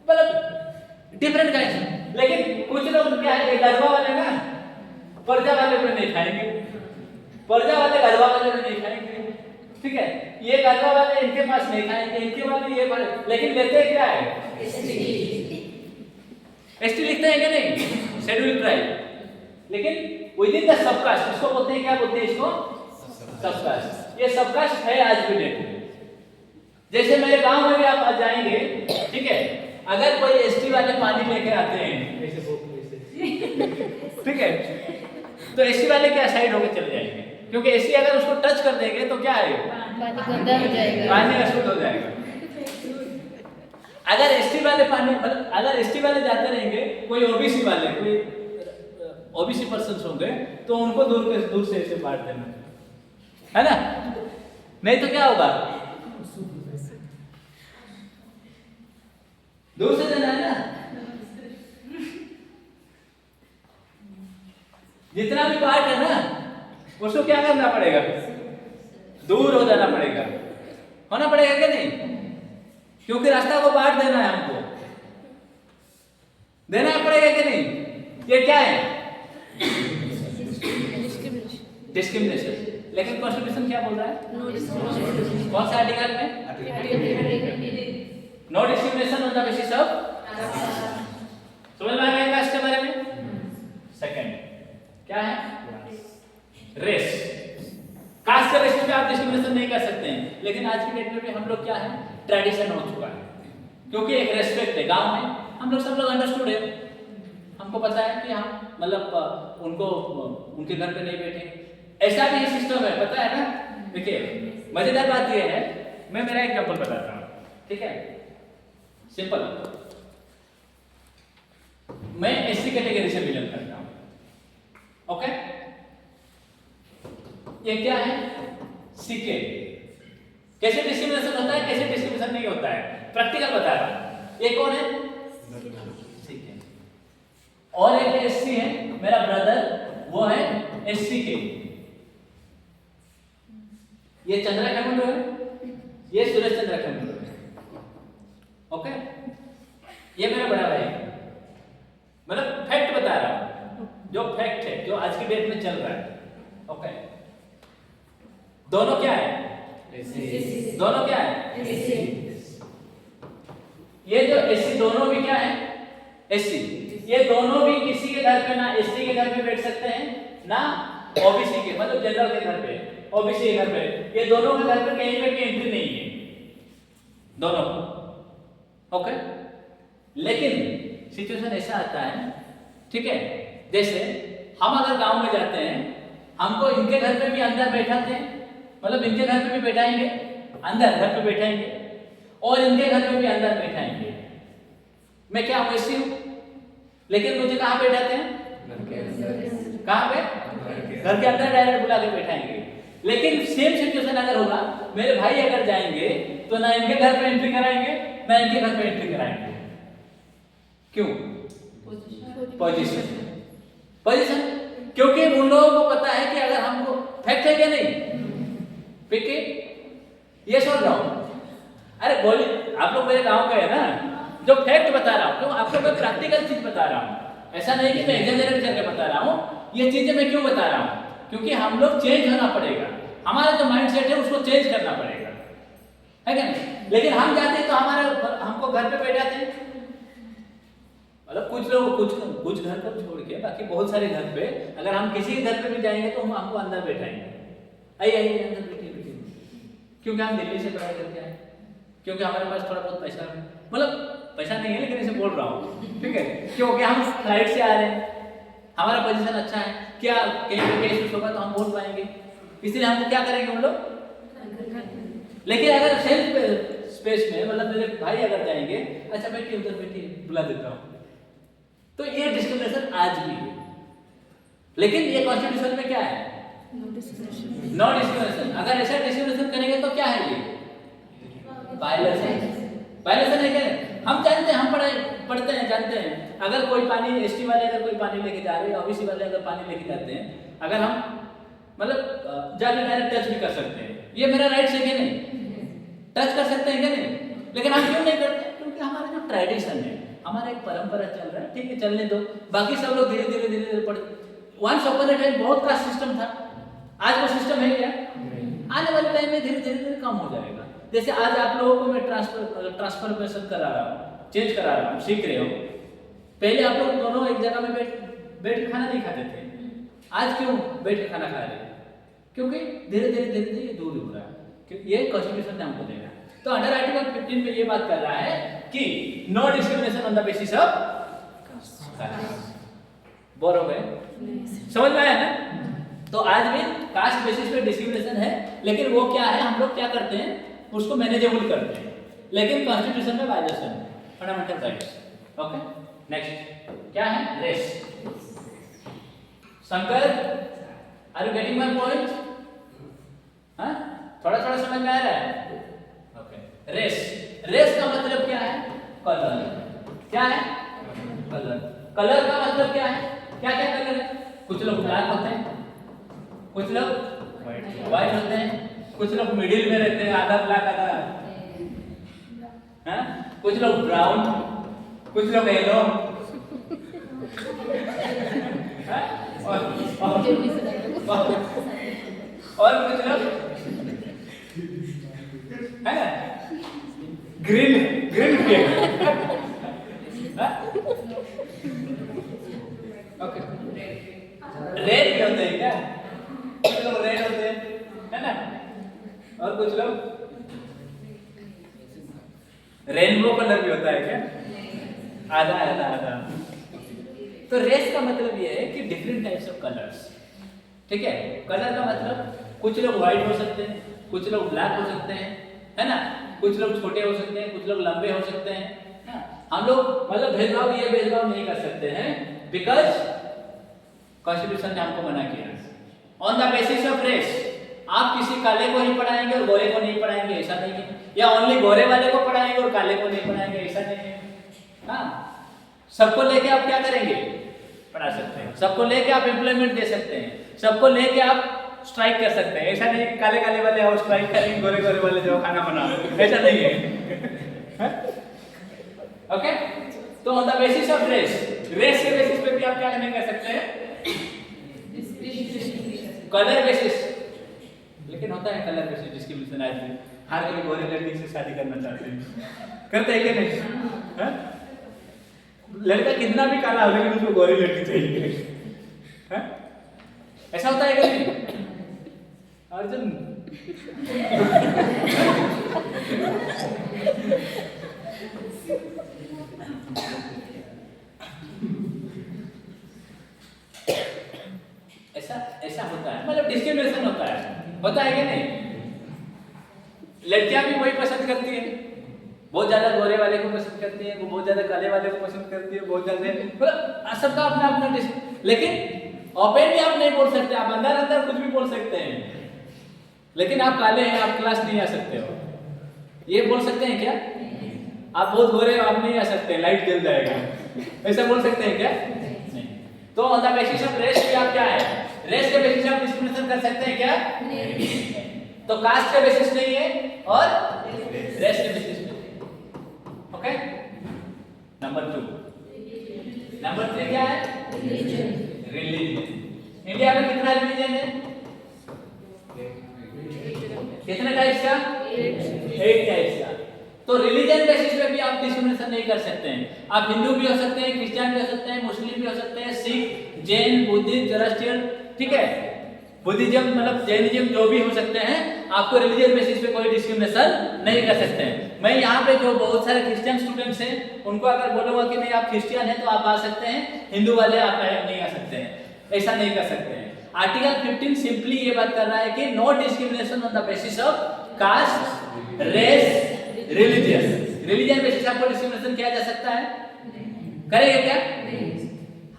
मतलब डिफरेंट काइंड है। लेकिन कुछ लोग क्या है, गधवा वाले ना परजा वाले पे नहीं खाएंगे, परजा वाले गधवा वाले पे नहीं खाएंगे, ठीक है? ये गधवा वाले इनके पास नहीं खाएंगे, इनके वाले ये वाले, लेकिन लेते क्या है? एसटी लिखते हैं क्या नहीं? Schedule tribe. लेकिन विद इन द सबकास्ट, इसको बोलते हैं क्या बोलते हैं? इसको सबकास्ट। ये सबकास्ट है आज की डेट में। जैसे मेरे गांव में भी आप आज जाएंगे, ठीक है? अगर कोई एसटी वाले पानी लेके आते हैं ऐसे ठीक है, तो एसटी वाले क्या साइड होकर चले जाएंगे, क्योंकि एसटी अगर उसको टच कर देंगे तो क्या है? पानी गंदा हो जाएगा, पानी अशुद्ध हो जाएगा। अगर एसटी वाले पानी, मतलब अगर एसटी वाले जाते रहेंगे, कोई ओबीसी वाले, कोई ओबीसी पर्सन्स होंगे, तो उनको दूर से ऐसे बांट देना, है ना? नहीं तो क्या होगा? दूर से देना है ना? जितना भी पार्ट है ना, उसको क्या करना पड़ेगा? दूर हो जाना पड़ेगा, होना पड़ेगा क्या नहीं? क्योंकि रास्ता को बांट देना है, हमको देना पड़ेगा कि नहीं? ये क्या है? डिस्क्रिमिनेशन। लेकिन कॉन्स्टिट्यूशन क्या बोल रहा है? कौन सा आर्टिकल में? No discrimination on the basis of. समझ में आ गया कास्ट के बारे में? सेकंड क्या है? रेस। कास्ट के बेसिस पे आप डिस्क्रिमिनेशन नहीं कर सकते हैं, लेकिन आज की डेट में भी हम लोग क्या है, ट्रेडिशन हो चुका है, क्योंकि एक रेस्पेक्ट है। गांव में हम लोग सब लोग अंडरस्टूड है, हमको पता है कि हम मतलब उनको उनके घर पे नहीं बैठे, ऐसा भी सिस्टम है, पता है ना? देखिए मजेदार बात यह है, मैं मेरा एग्जांपल बताता हूँ, ठीक है? सिंपल, मैं एससी कैटेगरी से बिलोंग करता हूँ, ओके? ये क्या है? सीके। कैसे डिस्क्रिमिनेशन होता है, कैसे डिस्क्रिमिनेशन नहीं होता है, प्रैक्टिकल बता रहा हूं। ये कौन है? सीके। और एक एससी है मेरा ब्रदर, वो है एससी के। ये चंद्रा खेमुंडू है, ये सुरेश चंद्रा खेमुंडू है, ओके? ये मेरा बड़ा भाई है, मतलब फैक्ट बता रहा हूं, जो फैक्ट है, जो आज की डेट में चल रहा है, ओके? दोनों क्या है? दोनों क्या है? ये जो एससी दोनों भी क्या है? एससी। ये दोनों भी किसी के घर पे ना एससी के घर पे बैठ सकते हैं ना ओबीसी के, मतलब जनरल के घर पे, ओबीसी के घर पे। ये दोनों के घर पे कहीं पे भी एंट्री नहीं है, दोनों, ओके? लेकिन सिचुएशन ऐसा आता है, ठीक है? जैसे हम अगर गांव में जाते हैं, हमको इनके घर पे भी अंदर बैठाते हैं, मतलब इनके घर पे भी बैठाएंगे, अंदर घर पे बैठाएंगे, और इनके घर पे भी अंदर बैठाएंगे। मैं क्या वैसी हूं? लेकिन मुझे कहां बैठाते हैं? कहां पे? घर के अंदर डायरेक्ट बुला के बैठाएंगे। लेकिन सेम सिचुएशन अगर होगा, मेरे भाई अगर जाएंगे तो ना इनके घर पे एंट्री कराएंगे, ना इनके घर पे एंट्री कराएंगे। क्यों? पोजीशन। पोजीशन, क्योंकि उन लोगों को पता है कि अगर हमको, फैक्ट है क्या नहीं? पिके ये सुन रहा हूं, अरे बोलिए, आप लोग मेरे गांव के है ना, जो फैक्ट बता रहा हूं, तो आपको मैं प्रैक्टिकल चीज बता रहा हूं, ऐसा नहीं कि मैं एग्जैजरेट करके बता रहा हूं। ये चीजें मैं क्यों बता रहा हूं? क्योंकि हम लोग चेंज होना पड़ेगा, हमारा जो माइंडसेट है उसको चेंज करना पड़ेगा, है क्या नहीं? लेकिन हम जाते हैं तो हमको घर पे बैठाते हैं, मतलब कुछ लोग कुछ घर पर छोड़ के बाकी बहुत सारे घर पे, अगर हम किसी के घर पे भी जाएंगे तो हम हमको अंदर बैठाएंगे, आइए अंदर बैठिए। क्योंकि हम दिल्ली से पढ़ाई करके आए, क्योंकि हमारे पास थोड़ा बहुत पैसा है, मतलब पैसा नहीं है लेकिन इसे बोल रहा हूँ, ठीक है? क्योंकि हम फ्लाइट से आ रहे हैं, हमारा पोजीशन अच्छा है, क्या कहीं पे केस होगा तो हम बोल पाएंगे, इसलिए हम क्या करेंगे हम लोग? लेकिन अगर सेल्फ स्पेस में, मतलब मेरे भाई अगर जाएंगे, अच्छा बैठिए उधर बैठिए, बुला देता हूँ, तो ये डिस्क्रिमिनेशन आज भी है। लेकिन ये कॉन्स्टिट्यूशन में क्या है? No discrimination. अगर ऐसा डिस्क्रिमिनेशन करेंगे तो क्या है? ये वायलेशन। वायलेशन है क्या? हम जानते हैं, हम पढ़ते हैं, जानते हैं, अगर कोई पानी, एसटी वाले अगर कोई पानी लेके जा रहे हैं, ओबीसी वाले अगर पानी लेके जाते हैं, अगर हम मतलब जाके डायरेक्ट टच भी कर सकते हैं, ये मेरा राइट है क्या नहीं? टच कर सकते हैं क्या नहीं? लेकिन हम क्यों नहीं करते? क्योंकि हमारा जो ट्रेडिशन है, हमारा एक परंपरा चल रहा है, ठीक है, चलने दो। बाकी सब लोग धीरे धीरे पढ़, वंस अपॉन अ टाइम बहुत कास्ट सिस्टम था, आज वो सिस्टम है क्या? आने वाले टाइम में धीरे धीरे कम हो जाएगा। जैसे आज आप लोगों को मैं ट्रांसफॉर्मेशन करा रहा हूँ, चेंज करा रहा हूँ, सीख रहे हो। पहले आप लोग दोनों एक जगह में बैठ के खाना नहीं खाते थे, आज क्यों बैठ के खाना खा रहे हैं? क्योंकि धीरे धीरे दूर हो रहा है, ये कॉन्स्टिट्यूशन ने हमको देगा। तो अंडर आर्टिकल 15 में ये बात कर रहा है कि no discrimination on the basis of caste. Bore हो गए? समझ में आया ना? तो आज भी कास्ट बेसिस पे डिस्क्रिमिनेशन है, लेकिन वो क्या है, हम लोग क्या करते हैं, उसको मैनेजेबल करते हैं। लेकिन कॉन्स्टिट्यूशन में वायलेशन है, फंडामेंटल राइट्स। ओके, नेक्स्ट क्या है? Race. Shankar, are you getting my point? हाँ, थोड़ा थोड़ा समझ में आ रहा है? Okay, race. रेस का मतलब क्या है? कलर। क्या है? कलर। कलर का मतलब क्या है? क्या क्या कलर है? कुछ लोग ब्लैक होते हैं, कुछ लोग व्हाइट होते हैं, कुछ लोग मिडिल में रहते हैं, आधा ब्लैक आधा, हाँ? कुछ लोग ब्राउन, कुछ लोग येलो, और कुछ लोग है ना ग्रीन ग्रीन ओके। रेड भी होते हैं क्या? कुछ लोग रेड होते हैं, है ना? और कुछ लोग रेनबो कलर भी होता है क्या? आधा आधा आधा। तो रेस का मतलब ये है कि डिफरेंट टाइप्स ऑफ कलर्स, ठीक है? कलर का मतलब कुछ लोग व्हाइट हो सकते हैं, कुछ लोग ब्लैक हो सकते हैं, है ना? कुछ लोग छोटे हो सकते हैं, कुछ लोग लंबे हो सकते हैं, है ना? हम लोग मतलब भेदभाव ये भेदभाव नहीं कर सकते हैं, बिकॉज कॉन्स्टिट्यूशन ने हमको मना किया। On the basis of race आप किसी काले को ही पढ़ाएंगे और गोरे को नहीं पढ़ाएंगे, ऐसा नहीं है। या ओनली गोरे वाले को पढ़ाएंगे और काले को नहीं पढ़ाएंगे, ऐसा नहीं है। हाँ, सबको लेके आप क्या करेंगे? पढ़ा सकते हैं। सबको लेके आप एम्प्लॉयमेंट दे सकते हैं, सबको लेके आप स्ट्राइक कर सकते हैं। ऐसा नहीं काले काले वाले आओ स्ट्राइक करेंगे, गोरे गोरे वाले जाओ खाना बनाओ, ऐसा नहीं है। ओके, तो on the basis of race, race के बेसिस पे भी आप क्या नहीं कर सकते हैं? कलर बेसिस, लेकिन होता है कलर बेसिस डिस्क्रिमिनेशन। आज भी हर कोई गोरे लड़की से शादी करना चाहते हैं, करते हैं कि नहीं? हाँ? लड़का कितना भी काला हो लेकिन उसको गोरी लड़की चाहिए, हाँ? ऐसा होता है कि नहीं अर्जुन? ऐसा ऐसा होता है, मतलब डिस्क्रिमिनेशन होता है कि नहीं? लड़कियां भी वही पसंद करती है, बहुत ज्यादा गोरे वाले को पसंद करती है, वो बहुत ज्यादा काले वाले को पसंद करती है, बहुत ज्यादा मतलब सबका अपना अपना, लेकिन ओपन भी आप नहीं बोल सकते, आप अंदर अंदर कुछ भी बोल सकते हैं, लेकिन आप काले हैं, आप क्लास नहीं आ सकते हो, ये बोल सकते हैं क्या? आप बहुत गोरे हो, आप नहीं आ सकते, लाइट जल जाएगा, ऐसा बोल सकते हैं क्या? नहीं। तो on the basis of race भी आप क्या है? रेस के बेसिस पे आप डिस्क्रिमिनेशन कर सकते हैं क्या? नहीं। तो कास्ट के बेसिस नहीं है और रेस के बेसिस पे। Okay, number 2। नंबर 3 क्या है? रिलीजन। इंडिया में कितना रिलीजन है? कितने टाइप्स का? 8 टाइप्स का। तो रिलीजन बेसिस पे भी आप डिस्क्रिमिनेशन नहीं कर सकते हैं। आप हिंदू भी हो सकते हैं, क्रिश्चियन भी हो सकते हैं, मुस्लिम भी हो सकते हैं, सिख, जैन, बुद्धिस्ट, जोरास्ट्रियन, ठीक है? बुद्धिज्म मतलब जैनिज्म जो भी हो सकते हैं, आपको रिलीजियस बेसिस पे कोई डिस्क्रिमिनेशन नहीं कर सकते हैं। मैं यहाँ पे जो बहुत सारे क्रिश्चियन स्टूडेंट्स हैं उनको अगर बोलूंगा कि नहीं आप क्रिश्चियन हैं तो आप आ सकते हैं, हिंदू वाले आप नहीं आ सकते हैं, ऐसा नहीं कर सकते हैं। आर्टिकल 15 सिंपली ये बात कर रहा है कि no discrimination on the basis of caste, race, religious. Religion basis आपको डिस्क्रिमिनेशन किया जा सकता है? करेंगे क्या?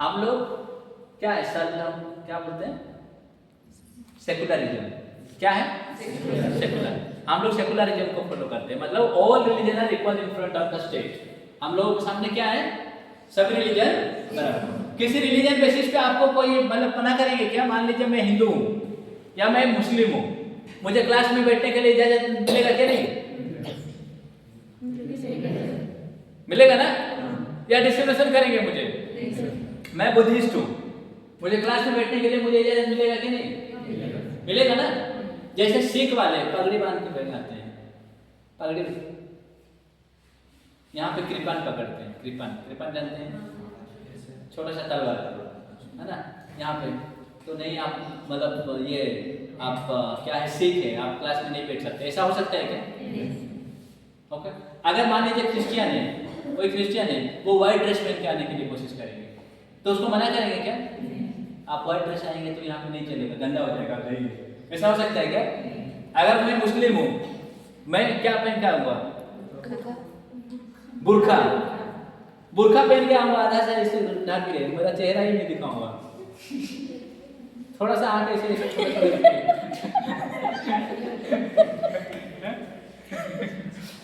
हम लोग क्या है सर, हम क्या बोलते हैं? सेकुलरिज्म। क्या है? सेकुलर। हम लोग सेकुलरिज्म को फॉलो करते हैं, मतलब all religion are equal in front of the state. हम लोगों के सामने क्या है? सभी रिलीजन बराबर। किसी रिलीजन बेसिस पे आपको कोई मतलब मना करेंगे क्या? मान लीजिए मैं हिंदू हूँ या मैं मुस्लिम हूँ, मुझे क्लास में बैठने के लिए इजाजत मिलेगा क्या? नहीं मिलेगा ना? या डिस्क्रिमिनेशन करेंगे मुझे? मैं बुद्धिस्ट हूँ, मुझे क्लास में बैठने के लिए मुझे इजाजत मिलेगा कि नहीं? मिलेगा ना? जैसे सिख वाले पगड़ी बांध के बैठाते हैं, पगड़ी यहाँ पे कृपान पकड़ते हैं, कृपान कृपान जानते हैं? छोटा सा तलवार है ना, यहाँ पे तो नहीं आप मतलब ये आप क्या है सिख है, आप क्लास में नहीं बैठ सकते, ऐसा हो सकता है क्या? ओके। अगर मान लीजिए क्रिश्चियन है, कोई क्रिश्चियन है, वो व्हाइट ड्रेस पहन के आने के लिए कोशिश करेंगे तो उसको मना करेंगे क्या? आप व्हाइट ड्रेस आएंगे तो यहाँ पे नहीं चलेगा, गंदा हो जाएगा, ऐसा हो सकता है क्या? अगर मैं मुस्लिम हूँ, मैं क्या पहन के आऊंगा? बुर्खा। बुर्खा पहन के आऊंगा, आधा से ऐसे ढक के, मेरा चेहरा ही नहीं दिखाऊंगा, थोड़ा सा आगे ऐसे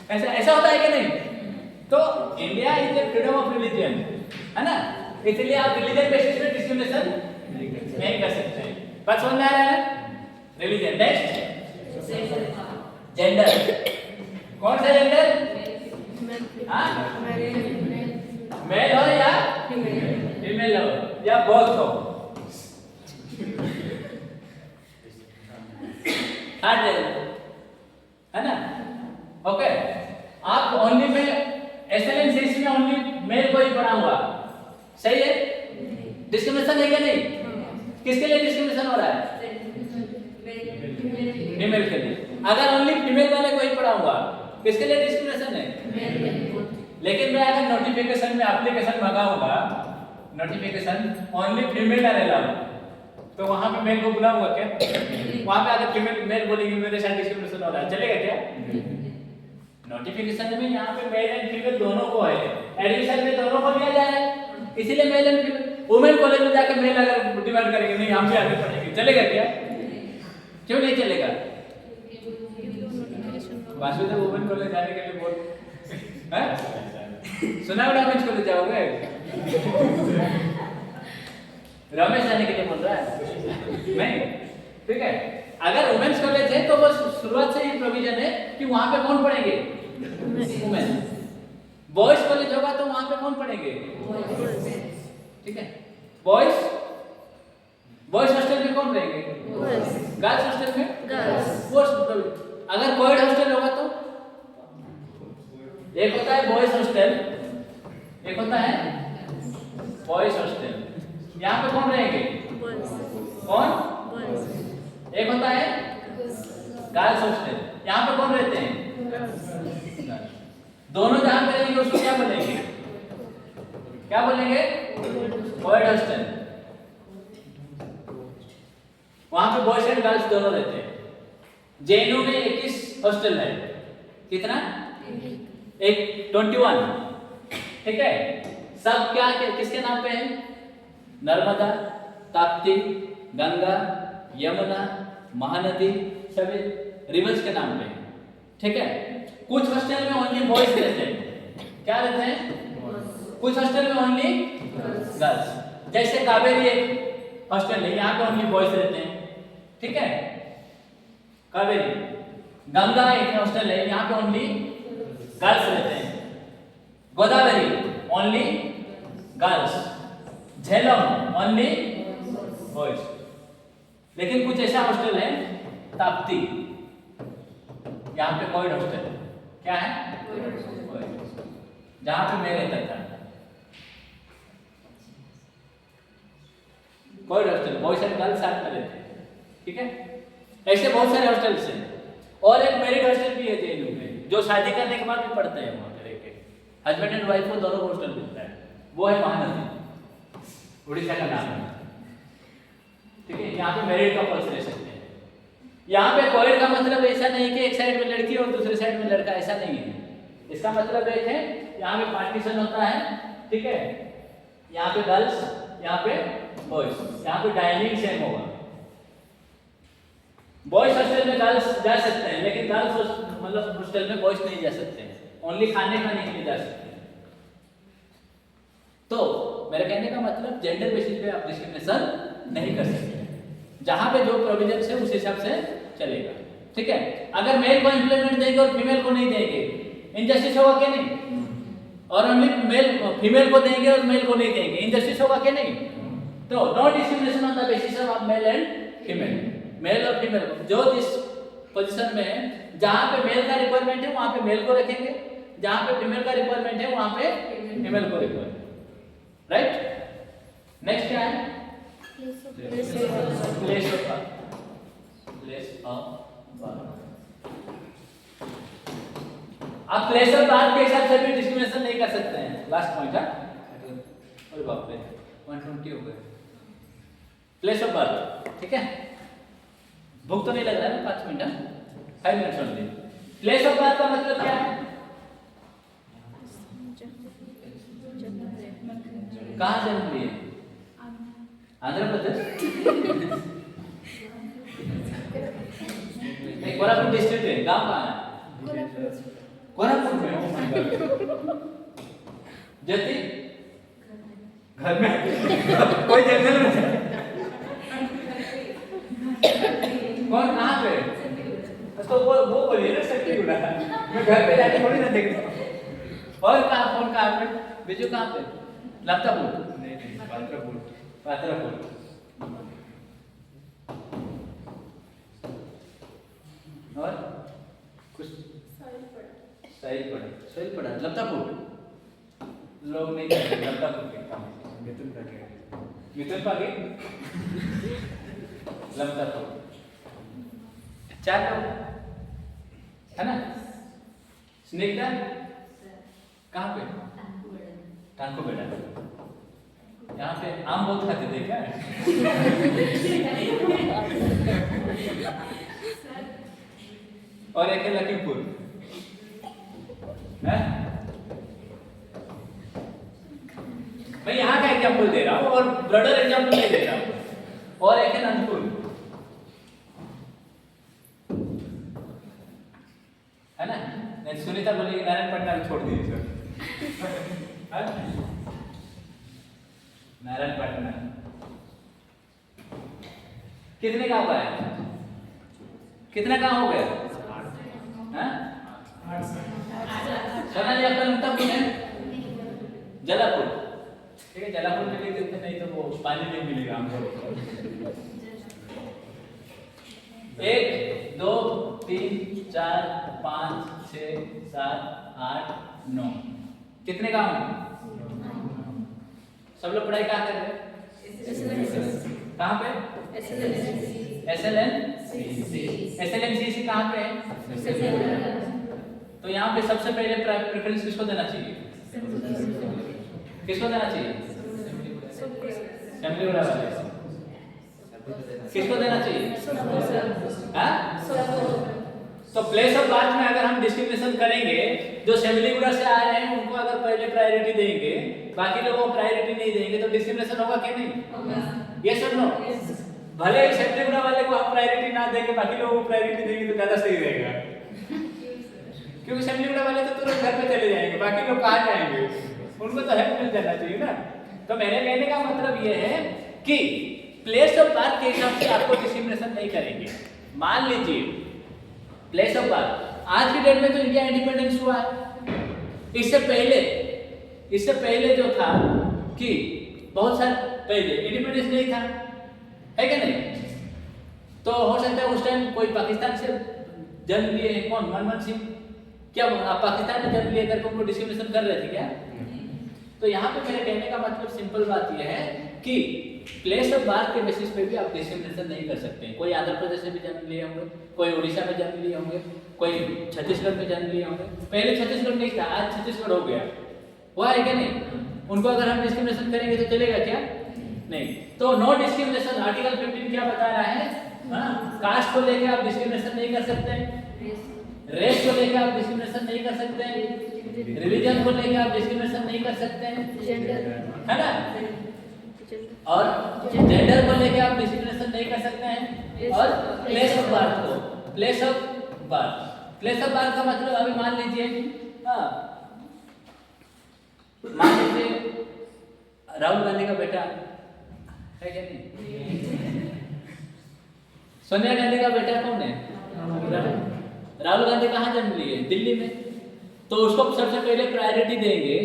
ऐसा ऐसा होता है कि नहीं? तो India is the freedom of religion, है ना? इसलिए आप रिलीजन बेसिस पे डिस्क्रिमिनेशन नहीं कर सकते हैं। बात समझ में आ रहा है? रिलीजन। नेक्स्ट जेंडर, कौन सा जेंडर? हाँ, मेल हो या फीमेल हो या बोथ हो। है ना? ओके, आप ओनली में एसएलएनसीसी में ओनली मेल को ही पढ़ाऊंगा, सही है? डिस्क्रिमिनेशन है क्या नहीं? किसके लिए डिस्क्रिमिनेशन हो रहा है? फीमेल के लिए। अगर ओनली फीमेल वाले को ही पढ़ाऊंगा, किसके लिए डिस्क्रिमिनेशन है? लेकिन मैं अगर नोटिफिकेशन में एप्लीकेशन मंगाऊंगा, नोटिफिकेशन ओनली फीमेल डालेगा, तो वहां पे मेल को बुलाऊंगा क्या? वहां पे अगर फीमेल मेल बोलेंगे मेरे साथ डिस्क्रिमिनेशन हो रहा है, चलेगा क्या? नोटिफिकेशन में यहाँ पे मेल एंड फीमेल दोनों को है, एडमिशन में दोनों को लिया जा रहा है, इसीलिए mail and female. Women college में जाके मेल अगर डिमांड करेंगे नहीं हम भी आगे पढ़ेंगे, चलेगा क्या? क्यों नहीं चलेगा? वासुदेव वुमेन कॉलेज जाने के लिए बोल, हैं? सुनावड़ा में कॉलेज जाओगे? रमेश जाने के लिए बोल रहा है नहीं, ठीक है? अगर वुमेन्स कॉलेज है तो बस शुरुआत से ही प्रोविजन है कि वहां पे कौन पढ़ेंगे? वुमेन। बॉयज कॉलेज होगा तो वहां पे कौन पढ़ेंगे? ठीक है? बॉयज हॉस्टल में कौन रहेंगे? गर्ल्स हॉस्टल में अगर कोएड हॉस्टल होगा तो एक होता है बॉयज हॉस्टल, एक होता है बॉयज हॉस्टल। यहाँ पे कौन रहेंगे? कौन? एक होता है गर्ल्स हॉस्टल, यहाँ पे कौन रहते हैं? दोनों जहां पे रहेंगे उसको क्या बोलेंगे? क्या बोलेंगे? Coed hostel. वहां पे बॉयज एंड गर्ल्स दोनों रहते हैं। जेएनयू में 21 हॉस्टल है, कितना? 21, ठीक है? सब क्या किसके नाम पे है? नर्मदा, ताप्ती, गंगा, यमुना, महानदी, सभी रिवर्स के नाम पे, ठीक है? कुछ हॉस्टल में ओनली बॉयज रहते हैं, क्या रहते हैं? कुछ हॉस्टल में ओनली गर्ल्स, जैसे कावेरी एक हॉस्टल है, यहाँ पे ओनली बॉयज रहते हैं, ठीक है? कावेरी। गंगा एक हॉस्टल है, यहाँ पे ओनली गर्ल्स रहते हैं। Godavari only girls. Jhelum only boys. लेकिन कुछ ऐसा हॉस्टल है ताप्ती, यहाँ पे कोएड हॉस्टल, क्या है? जहां पे मैं रहता था coed hostel, boys and girls साथ में रहते हैं, ठीक है? ऐसे बहुत सारे हॉस्टल्स हैं। और एक मैरिड हॉस्टल भी है जेएनयू में, जो शादी करने के बाद भी पढ़ते हैं वहां पे रह के, हस्बैंड एंड वाइफ को दोनों हॉस्टल मिलता है, वो है महानदी, उड़ीसा का नाम है, ठीक है? यहाँ पे मैरिड कपल्स रह सकते हैं। यहाँ पे कोएड का मतलब ऐसा नहीं कि एक साइड में लड़की और दूसरे साइड में लड़का, ऐसा नहीं है। इसका मतलब एक है यहाँ पे पार्टीशन होता है, ठीक है? यहाँ पे गर्ल्स, यहाँ पे बॉयज, यहाँ पे डाइनिंग सेम होगा। बॉयज हॉस्टल में गर्ल्स जा सकते हैं, लेकिन गर्ल्स मतलब हॉस्टल में बॉयज नहीं जा सकते हैं, ओनली खाने खाने के लिए जा सकते हैं। तो मेरे कहने का मतलब जेंडर बेसिस पे आप डिस्क्रिमिनेशन नहीं कर सकते, जहां पे जो प्रोविजन है उस हिसाब से चलेगा, ठीक है? अगर मेल को एम्प्लॉयमेंट देंगे और फीमेल को नहीं देंगे, इनजस्टिस होगा क्या नहीं? और ओनली मेल फीमेल को देंगे और मेल को नहीं देंगे, इनजस्टिस होगा क्या नहीं? तो no discrimination on the basis of male and female. Male और फीमेल जो जिस पोजीशन में है, जहां पे मेल का रिक्वायरमेंट है वहां पे मेल को रखेंगे, जहां पे फीमेल का रिक्वायरमेंट है वहां पे फीमेल को रिक्वायरमेंट, राइट? नेक्स्ट क्या है? Place of birth. आप प्लेस ऑफ बर्थ के हिसाब से भी डिस्क्रिमिनेशन नहीं कर सकते हैं। लास्ट पॉइंट है, अरे बाप रे 120 हो गए। प्लेस ऑफ बर्थ, ठीक है? भूख तो नहीं लग रहा है? 5 minute, 5 minute only. Place of birth का मतलब क्या है? कहाँ जन्म लिए? आंध्र प्रदेश? कोरापुट डिस्ट्रिक्ट है, गांव कहाँ है? कोरापुट में। oh my God। ज्योति घर में कोई जंगल में कौन कहाँ पे? तो वो बोलिए ना सेफ्टी गुड़ा। मैं घर पे जाके थोड़ी ना देखता हूँ। और कहाँ फोन कहाँ पे? बिजू कहाँ पे? लपतापुर? नहीं पात्रापुर। पात्रापुर। और कुछ सही पड़ा लपतापुर लोग नहीं करते लपतापुर के काम मिथुन पागे लपतापुर 4 लोग है ना स्नेकदा कहाँ पे टांको बेटा यहाँ पे आम बहुत खाते थे क्या और एक है लखीमपुर है मैं यहाँ का एग्जाम्पल दे रहा हूँ और ब्रॉडर एग्जाम्पल नहीं दे रहा हूँ और एक है नंदपुर है ना नहीं सुनीता बोली नारायण पटना छोड़ दीजिए सर नारायण पटना कितने का हुआ है कितना का हो गया सोना जी आपका लखनऊ है जलापुर ठीक है जलापुर में लिख देते नहीं तो वो पानी नहीं मिलेगा हमको 1 2 3 4 5 6 7 8 9 कितने काम है सब लोग पढ़ाई कहाँ कर रहे हैं कहाँ पे SLNCC कहाँ पे है तो यहाँ पे सबसे पहले प्रेफरेंस किसको देना चाहिए किसको देना चाहिए फैमिली वाले किसको देना चाहिए हाँ तो प्लेस ऑफ बर्थ में अगर हम डिस्क्रिमिनेशन करेंगे जो सेमिलीगुड़ा से आ रहे हैं उनको अगर पहले प्रायोरिटी देंगे बाकी लोगों को प्रायोरिटी नहीं देंगे तो डिस्क्रिमिनेशन होगा कि नहीं ये सब नो भले ही सेमिलीगुड़ा वाले को हम प्रायोरिटी ना देंगे बाकी लोगों को प्रायोरिटी देंगे तो ज्यादा सही रहेगा क्योंकि सेमिलीगुड़ा वाले तो तुरंत घर पे चले जाएंगे बाकी लोग कहाँ जाएंगे उनको तो हेल्प मिल जाना चाहिए ना तो मेरे कहने का मतलब ये है कि प्लेस ऑफ बर्थ के हिसाब से आपको डिस्क्रिमिनेशन नहीं करेंगे मान लीजिए प्लेस ऑफ बर्थ आज की डेट में तो इंडिया इंडिपेंडेंस हुआ है इससे पहले जो था कि बहुत साल पहले इंडिपेंडेंस नहीं था है क्या नहीं तो हो सकता है उस टाइम कोई पाकिस्तान से जन्म लिए हैं कौन मनमोहन सिंह क्या आप पाकिस्तान में जन्म लिए करके उनको डिस्क्रिमिनेशन कर रहे थे क्या तो यहाँ पे मेरे कहने का मतलब सिंपल बात यह है कि प्लेस ऑफ बर्थ के बेसिस पे भी आप डिस्क्रिमिनेशन नहीं कर सकते कोई आंध्र प्रदेश में भी जन्म लिए होंगे कोई उड़ीसा में जन्म लिए होंगे कोई छत्तीसगढ़ में जन्म लिए होंगे पहले छत्तीसगढ़ नहीं था आज छत्तीसगढ़ हो गया हुआ है क्या नहीं उनको अगर हम डिस्क्रिमिनेशन करेंगे तो चलेगा क्या नहीं तो नो डिस्क्रिमिनेशन आर्टिकल 15 क्या बता रहा है कास्ट को लेकर आप डिस्क्रिमिनेशन नहीं कर सकते रेस को लेकर आप डिस्क्रिमिनेशन नहीं कर सकते रिलीजन को लेकर आप डिस्क्रिमिनेशन नहीं कर सकते है ना और जेंडर को लेकर आप डिस्क्रिमिनेशन नहीं कर सकते हैं और प्लेस ऑफ बर्थ को प्लेस ऑफ बर्थ का मतलब अभी मान लीजिए मान लीजिए राहुल गांधी का बेटा है क्या नहीं सोनिया गांधी का बेटा कौन है राहुल गांधी कहाँ जन्म लिए दिल्ली में तो उसको सबसे पहले प्रायोरिटी देंगे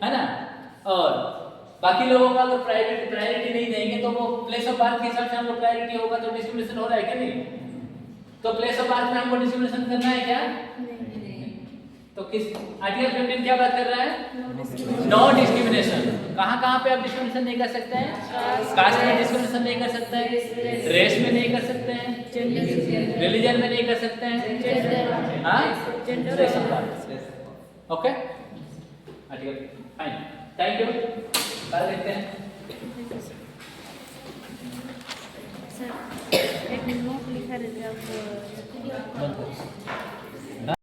है ना और बाकी लोगों को अगर प्रायोरिटी नहीं देंगे तो वो प्लेस ऑफ बर्थ के हिसाब से हमको प्रायोरिटी होगा तो डिस्क्रिमिनेशन हो रहा है क्या नहीं तो प्लेस ऑफ बर्थ में हमको डिस्क्रिमिनेशन करना है क्या तो किस आर्टिकल 15 क्या बात कर रहा है नो डिस्क्रिमिनेशन कहाँ पे आप डिस्क्रिमिनेशन नहीं कर सकते हैं कास्ट में डिस्क्रिमिनेशन नहीं कर सकते हैं रेस में नहीं कर सकते हैं रिलीजन में नहीं कर सकते हैं हाँ place of birth okay article fine thank you कल देखते हैं सर एक नोट लिखा रहता है आप